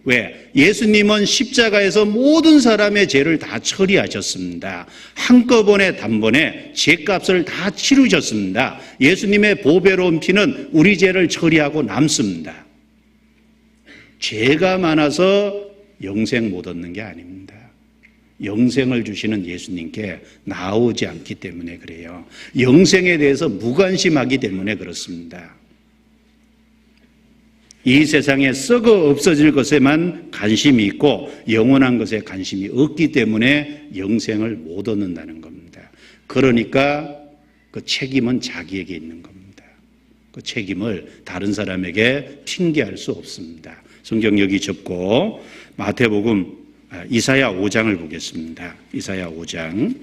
왜? 예수님은 십자가에서 모든 사람의 죄를 다 처리하셨습니다. 한꺼번에 단번에 죄값을 다 치르셨습니다. 예수님의 보배로운 피는 우리 죄를 처리하고 남습니다. 죄가 많아서 영생 못 얻는 게 아닙니다. 영생을 주시는 예수님께 나오지 않기 때문에 그래요. 영생에 대해서 무관심하기 때문에 그렇습니다. 이 세상에 썩어 없어질 것에만 관심이 있고 영원한 것에 관심이 없기 때문에 영생을 못 얻는다는 겁니다. 그러니까 그 책임은 자기에게 있는 겁니다. 그 책임을 다른 사람에게 핑계할 수 없습니다. 성경 여기 접고 마태복음 이사야 5장을 보겠습니다. 이사야 5장.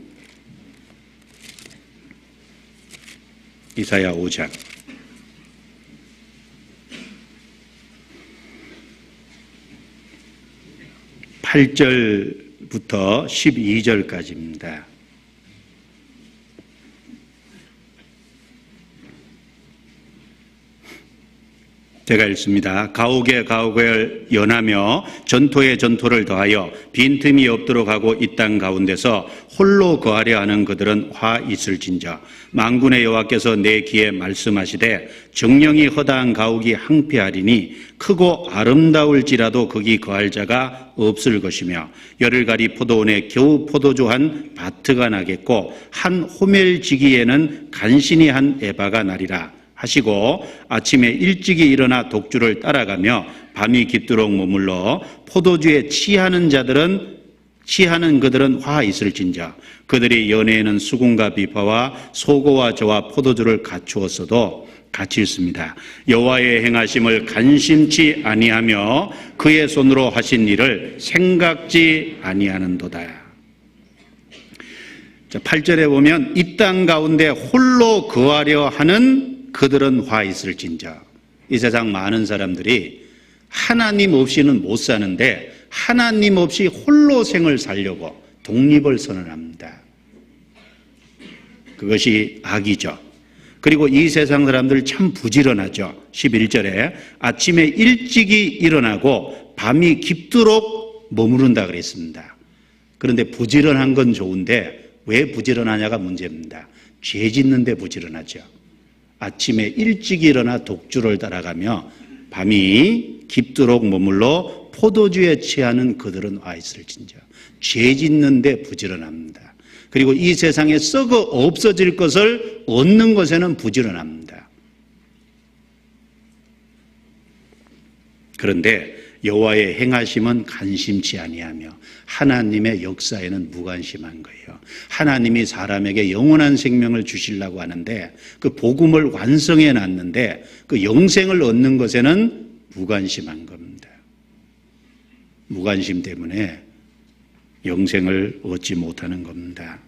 이사야 5장. 8절부터 12절까지입니다. 제가 읽습니다. 가옥에 가옥을 연하며 전토에 전토를 더하여 빈틈이 없도록 하고 이 땅 가운데서 홀로 거하려 하는 그들은 화 있을진저. 만군의 여호와께서 내 귀에 말씀하시되 정령이 허다한 가옥이 항폐하리니 크고 아름다울지라도 거기 거할 자가 없을 것이며 열을 가리 포도원에 겨우 포도주 한 바트가 나겠고 한 호멜지기에는 간신히 한 에바가 나리라 하시고 아침에 일찍이 일어나 독주를 따라가며 밤이 깊도록 머물러 포도주에 취하는 그들은 화 있을진저. 그들이 연애에는 수군과 비파와 소고와 저와 포도주를 갖추었어도 같이 있습니다. 여호와의 행하심을 간심치 아니하며 그의 손으로 하신 일을 생각지 아니하는도다. 자, 8절에 보면 이 땅 가운데 홀로 거하려 하는 그들은 화 있을진저. 이 세상 많은 사람들이 하나님 없이는 못 사는데 하나님 없이 홀로 생을 살려고 독립을 선언합니다. 그것이 악이죠. 그리고 이 세상 사람들 참 부지런하죠. 11절에 아침에 일찍이 일어나고 밤이 깊도록 머무른다 그랬습니다. 그런데 부지런한 건 좋은데 왜 부지런하냐가 문제입니다. 죄 짓는 데 부지런하죠. 아침에 일찍 일어나 독주를 따라가며 밤이 깊도록 머물러 포도주에 취하는 그들은 와 있을진저. 죄 짓는 데 부지런합니다. 그리고 이 세상에 썩어 없어질 것을 얻는 것에는 부지런합니다. 그런데 여호와의 행하심은 간심치 아니하며 하나님의 역사에는 무관심한 거예요. 하나님이 사람에게 영원한 생명을 주시려고 하는데 그 복음을 완성해 놨는데 그 영생을 얻는 것에는 무관심한 겁니다. 무관심 때문에 영생을 얻지 못하는 겁니다.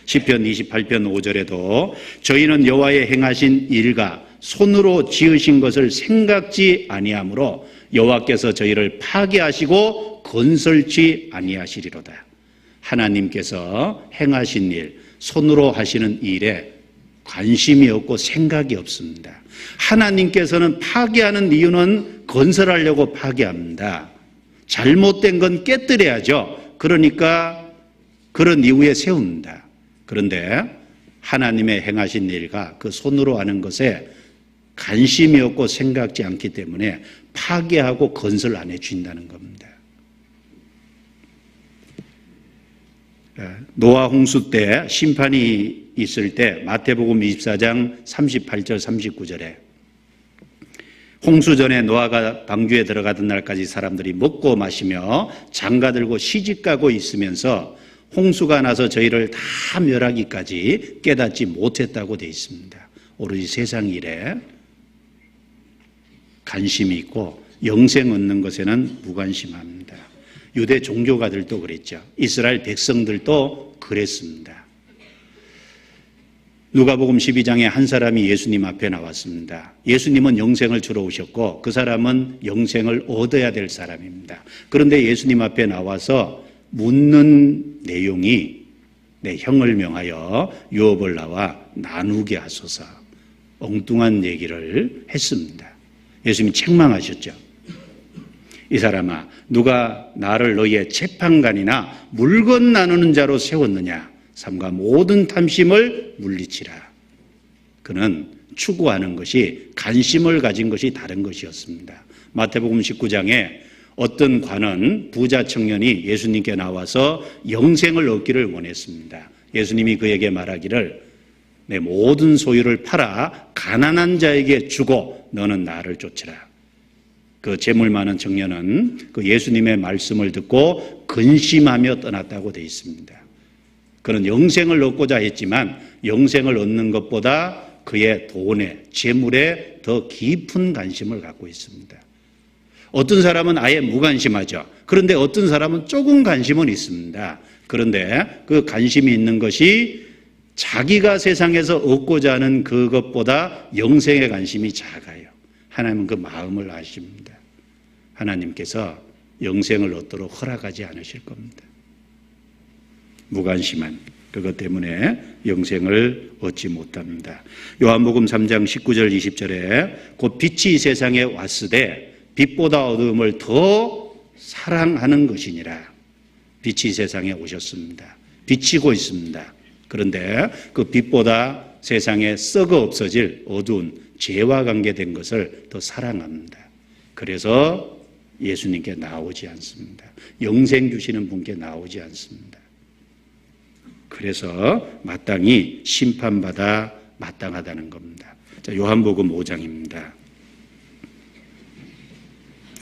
시편 28편 5절에도 저희는 여호와의 행하신 일과 손으로 지으신 것을 생각지 아니하므로 여호와께서 저희를 파괴하시고 건설치 아니하시리로다. 하나님께서 행하신 일, 손으로 하시는 일에 관심이 없고 생각이 없습니다. 하나님께서는 파괴하는 이유는 건설하려고 파괴합니다. 잘못된 건 깨뜨려야죠. 그러니까 그런 이유에 세웁니다. 그런데 하나님의 행하신 일과 그 손으로 하는 것에 관심이 없고 생각지 않기 때문에 파괴하고 건설 안 해준다는 겁니다. 노아 홍수 때 심판이 있을 때 마태복음 24장 38절 39절에 홍수 전에 노아가 방주에 들어가던 날까지 사람들이 먹고 마시며 장가들고 시집가고 있으면서 홍수가 나서 저희를 다 멸하기까지 깨닫지 못했다고 되어 있습니다. 오로지 세상 일에 관심이 있고 영생 얻는 것에는 무관심합니다. 유대 종교가들도 그랬죠. 이스라엘 백성들도 그랬습니다. 누가복음 12장에 한 사람이 예수님 앞에 나왔습니다. 예수님은 영생을 주러 오셨고 그 사람은 영생을 얻어야 될 사람입니다. 그런데 예수님 앞에 나와서 묻는 내용이 내 형을 명하여 유업을 나와 나누게 하소서, 엉뚱한 얘기를 했습니다. 예수님이 책망하셨죠. 이 사람아, 누가 나를 너희의 재판관이나 물건 나누는 자로 세웠느냐? 삼가 모든 탐심을 물리치라. 그는 추구하는 것이 관심을 가진 것이 다른 것이었습니다. 마태복음 19장에 어떤 관은 부자 청년이 예수님께 나와서 영생을 얻기를 원했습니다. 예수님이 그에게 말하기를 내 모든 소유를 팔아 가난한 자에게 주고 너는 나를 쫓으라. 그 재물 많은 청년은 그 예수님의 말씀을 듣고 근심하며 떠났다고 되어 있습니다. 그는 영생을 얻고자 했지만 영생을 얻는 것보다 그의 돈에, 재물에 더 깊은 관심을 갖고 있습니다. 어떤 사람은 아예 무관심하죠. 그런데 어떤 사람은 조금 관심은 있습니다. 그런데 그 관심이 있는 것이 자기가 세상에서 얻고자 하는 그것보다 영생의 관심이 작아요. 하나님은 그 마음을 아십니다. 하나님께서 영생을 얻도록 허락하지 않으실 겁니다. 무관심한 그것 때문에 영생을 얻지 못합니다. 요한복음 3장 19절 20절에 곧 빛이 세상에 왔으되 빛보다 어두움을 더 사랑하는 것이니라. 빛이 세상에 오셨습니다. 비치고 있습니다. 그런데 그 빛보다 세상에 썩어 없어질 어두운 죄와 관계된 것을 더 사랑합니다. 그래서 예수님께 나오지 않습니다. 영생 주시는 분께 나오지 않습니다. 그래서 마땅히 심판받아 마땅하다는 겁니다. 자, 요한복음 5장입니다.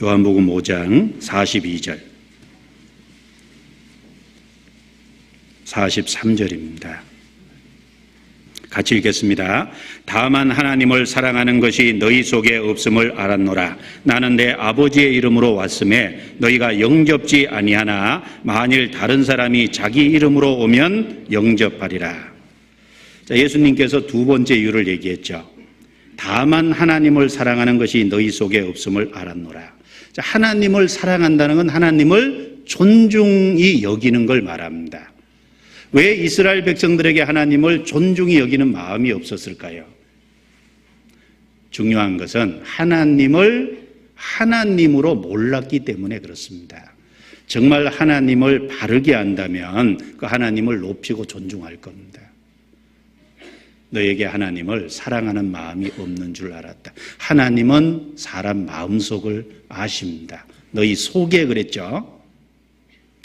요한복음 5장 42절 43절입니다. 같이 읽겠습니다. 다만 하나님을 사랑하는 것이 너희 속에 없음을 알았노라. 나는 내 아버지의 이름으로 왔음에 너희가 영접지 아니하나 만일 다른 사람이 자기 이름으로 오면 영접하리라. 자, 예수님께서 두 번째 이유를 얘기했죠. 다만 하나님을 사랑하는 것이 너희 속에 없음을 알았노라. 자, 하나님을 사랑한다는 건 하나님을 존중히 여기는 걸 말합니다. 왜 이스라엘 백성들에게 하나님을 존중히 여기는 마음이 없었을까요? 중요한 것은 하나님을 하나님으로 몰랐기 때문에 그렇습니다. 정말 하나님을 바르게 안다면 그 하나님을 높이고 존중할 겁니다. 너에게 하나님을 사랑하는 마음이 없는 줄 알았다. 하나님은 사람 마음속을 아십니다. 너희 속에 그랬죠?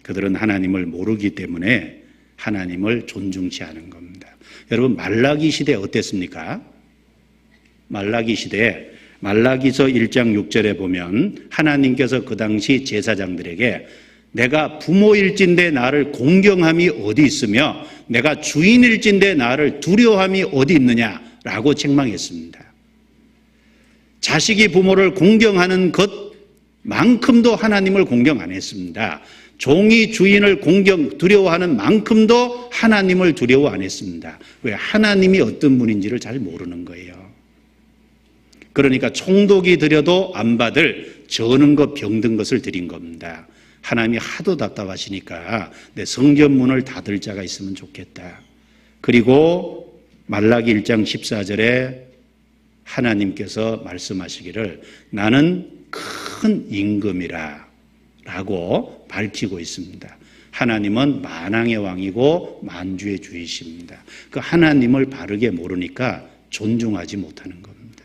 그들은 하나님을 모르기 때문에 하나님을 존중치 않은 겁니다. 여러분, 말라기 시대 어땠습니까? 말라기 시대에 말라기서 1장 6절에 보면 하나님께서 그 당시 제사장들에게 내가 부모일진데 나를 공경함이 어디 있으며 내가 주인일진데 나를 두려워함이 어디 있느냐라고 책망했습니다. 자식이 부모를 공경하는 것만큼도 하나님을 공경 안 했습니다. 종이 주인을 두려워하는 만큼도 하나님을 두려워 안 했습니다. 왜? 하나님이 어떤 분인지를 잘 모르는 거예요. 그러니까 총독이 드려도 안 받을 저는 것 병든 것을 드린 겁니다. 하나님이 하도 답답하시니까 내 성전문을 닫을 자가 있으면 좋겠다. 그리고 말라기 1장 14절에 하나님께서 말씀하시기를 나는 큰 임금이라 라고 밝히고 있습니다. 하나님은 만왕의 왕이고 만주의 주이십니다. 그 하나님을 바르게 모르니까 존중하지 못하는 겁니다.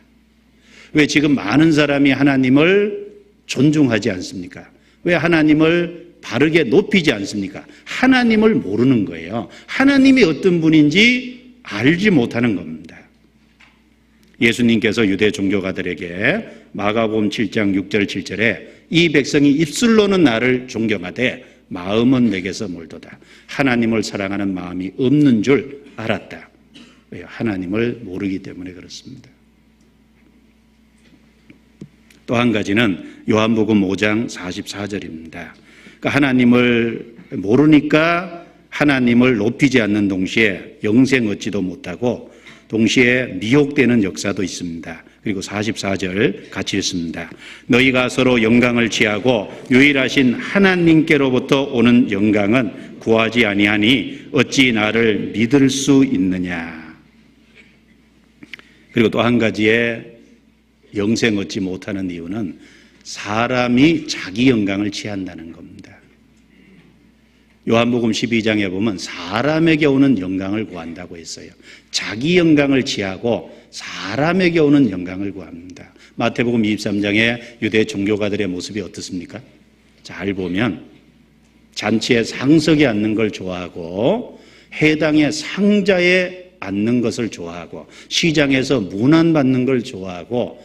왜 지금 많은 사람이 하나님을 존중하지 않습니까? 왜 하나님을 바르게 높이지 않습니까? 하나님을 모르는 거예요. 하나님이 어떤 분인지 알지 못하는 겁니다. 예수님께서 유대 종교가들에게 마가복음 7장 6절 7절에 이 백성이 입술로는 나를 존경하되 마음은 내게서 멀도다. 하나님을 사랑하는 마음이 없는 줄 알았다. 왜요? 하나님을 모르기 때문에 그렇습니다. 또 한 가지는 요한복음 5장 44절입니다. 그러니까 하나님을 모르니까 하나님을 높이지 않는 동시에 영생 얻지도 못하고 동시에 미혹되는 역사도 있습니다. 그리고 44절 같이 읽습니다. 너희가 서로 영광을 취하고 유일하신 하나님께로부터 오는 영광은 구하지 아니하니 어찌 나를 믿을 수 있느냐. 그리고 또 한 가지의 영생 얻지 못하는 이유는 사람이 자기 영광을 취한다는 겁니다. 요한복음 12장에 보면 사람에게 오는 영광을 구한다고 했어요. 자기 영광을 취하고 사람에게 오는 영광을 구합니다. 마태복음 23장에 유대 종교가들의 모습이 어떻습니까? 잘 보면 잔치에 상석에 앉는 걸 좋아하고 해당의 상자에 앉는 것을 좋아하고 시장에서 문안받는 걸 좋아하고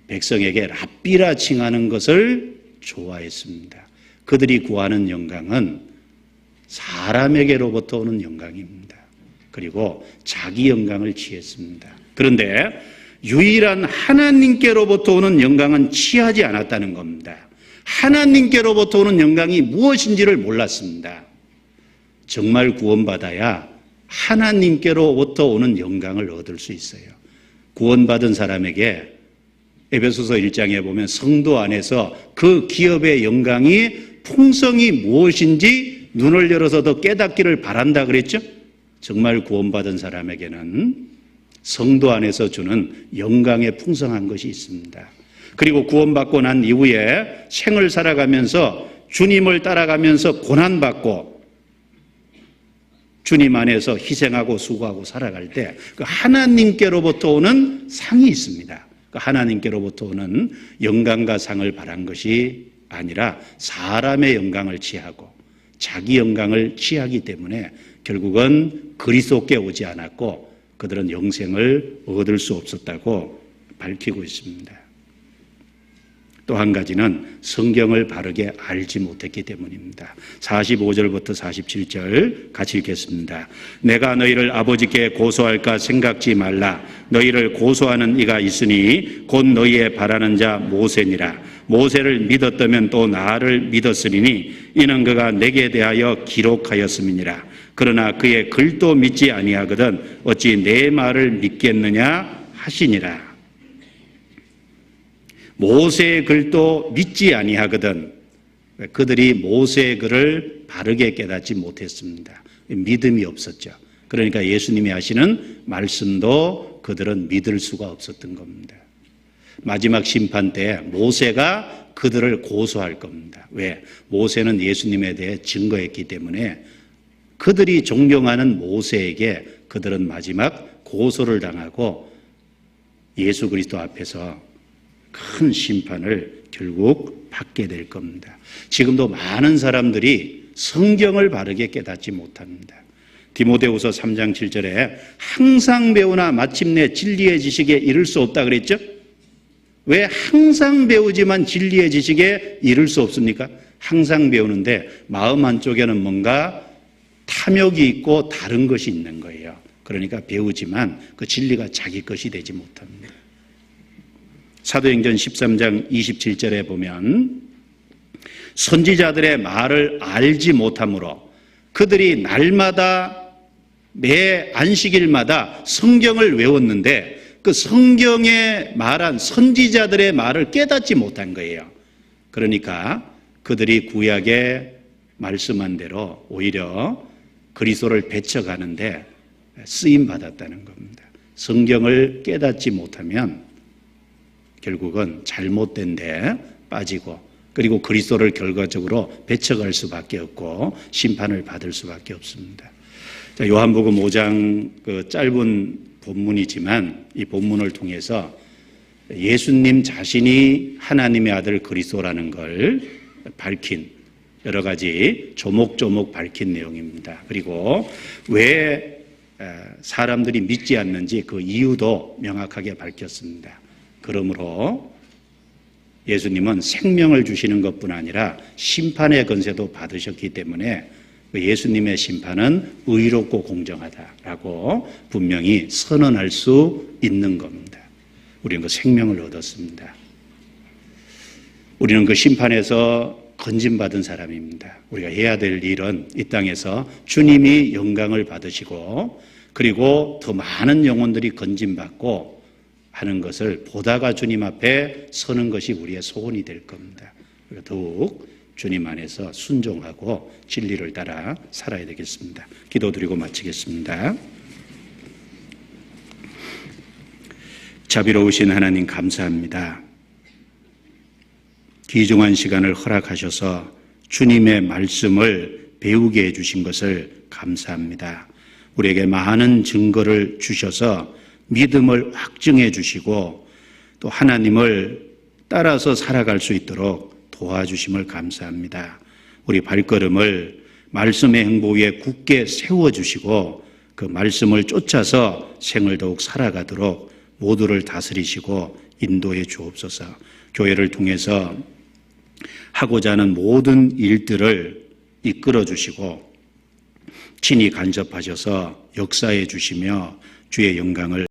백성에게 랍비라 칭하는 것을 좋아했습니다. 그들이 구하는 영광은 사람에게로부터 오는 영광입니다. 그리고 자기 영광을 취했습니다. 그런데 유일한 하나님께로부터 오는 영광은 취하지 않았다는 겁니다. 하나님께로부터 오는 영광이 무엇인지를 몰랐습니다. 정말 구원받아야 하나님께로부터 오는 영광을 얻을 수 있어요. 구원받은 사람에게 에베소서 1장에 보면 성도 안에서 그 기업의 영광이 풍성이 무엇인지 눈을 열어서 더 깨닫기를 바란다 그랬죠? 정말 구원받은 사람에게는 성도 안에서 주는 영광의 풍성한 것이 있습니다. 그리고 구원받고 난 이후에 생을 살아가면서 주님을 따라가면서 고난받고 주님 안에서 희생하고 수고하고 살아갈 때 그 하나님께로부터 오는 상이 있습니다. 그 하나님께로부터 오는 영광과 상을 바란 것이 아니라 사람의 영광을 취하고 자기 영광을 취하기 때문에 결국은 그리스도께 오지 않았고 그들은 영생을 얻을 수 없었다고 밝히고 있습니다. 또 한 가지는 성경을 바르게 알지 못했기 때문입니다. 45절부터 47절 같이 읽겠습니다. 내가 너희를 아버지께 고소할까 생각지 말라. 너희를 고소하는 이가 있으니 곧 너희의 바라는 자 모세니라. 모세를 믿었다면 또 나를 믿었으리니 이는 그가 내게 대하여 기록하였음이니라. 그러나 그의 글도 믿지 아니하거든 어찌 내 말을 믿겠느냐 하시니라. 모세의 글도 믿지 아니하거든. 그들이 모세의 글을 바르게 깨닫지 못했습니다. 믿음이 없었죠. 그러니까 예수님이 하시는 말씀도 그들은 믿을 수가 없었던 겁니다. 마지막 심판 때 모세가 그들을 고소할 겁니다. 왜? 모세는 예수님에 대해 증거했기 때문에 그들이 존경하는 모세에게 그들은 마지막 고소를 당하고 예수 그리스도 앞에서 큰 심판을 결국 받게 될 겁니다. 지금도 많은 사람들이 성경을 바르게 깨닫지 못합니다. 디모데후서 3장 7절에 항상 배우나 마침내 진리의 지식에 이를 수 없다 그랬죠? 왜 항상 배우지만 진리의 지식에 이를 수 없습니까? 항상 배우는데 마음 한쪽에는 뭔가 탐욕이 있고 다른 것이 있는 거예요. 그러니까 배우지만 그 진리가 자기 것이 되지 못합니다. 사도행전 13장 27절에 보면 선지자들의 말을 알지 못하므로 그들이 날마다 매 안식일마다 성경을 외웠는데 그 성경에 말한 선지자들의 말을 깨닫지 못한 거예요. 그러니까 그들이 구약에 말씀한 대로 오히려 그리스도를 배척하는데 쓰임 받았다는 겁니다. 성경을 깨닫지 못하면 결국은 잘못된 데 빠지고 그리고 그리스도를 결과적으로 배척할 수밖에 없고 심판을 받을 수밖에 없습니다. 자, 요한복음 5장 그 짧은 본문이지만 이 본문을 통해서 예수님 자신이 하나님의 아들 그리스도라는 걸 밝힌 여러 가지 조목조목 밝힌 내용입니다. 그리고 왜 사람들이 믿지 않는지 그 이유도 명확하게 밝혔습니다. 그러므로 예수님은 생명을 주시는 것뿐 아니라 심판의 권세도 받으셨기 때문에 예수님의 심판은 의롭고 공정하다라고 분명히 선언할 수 있는 겁니다. 우리는 그 생명을 얻었습니다. 우리는 그 심판에서 건진받은 사람입니다. 우리가 해야 될 일은 이 땅에서 주님이 영광을 받으시고 그리고 더 많은 영혼들이 건진받고 하는 것을 보다가 주님 앞에 서는 것이 우리의 소원이 될 겁니다. 더욱 주님 안에서 순종하고 진리를 따라 살아야 되겠습니다. 기도드리고 마치겠습니다. 자비로우신 하나님 감사합니다. 귀중한 시간을 허락하셔서 주님의 말씀을 배우게 해주신 것을 감사합니다. 우리에게 많은 증거를 주셔서 믿음을 확증해 주시고 또 하나님을 따라서 살아갈 수 있도록 도와주심을 감사합니다. 우리 발걸음을 말씀의 행보 위에 굳게 세워주시고 그 말씀을 쫓아서 생을 더욱 살아가도록 모두를 다스리시고 인도해 주옵소서. 교회를 통해서 하고자 하는 모든 일들을 이끌어 주시고 친히 간섭하셔서 역사해 주시며 주의 영광을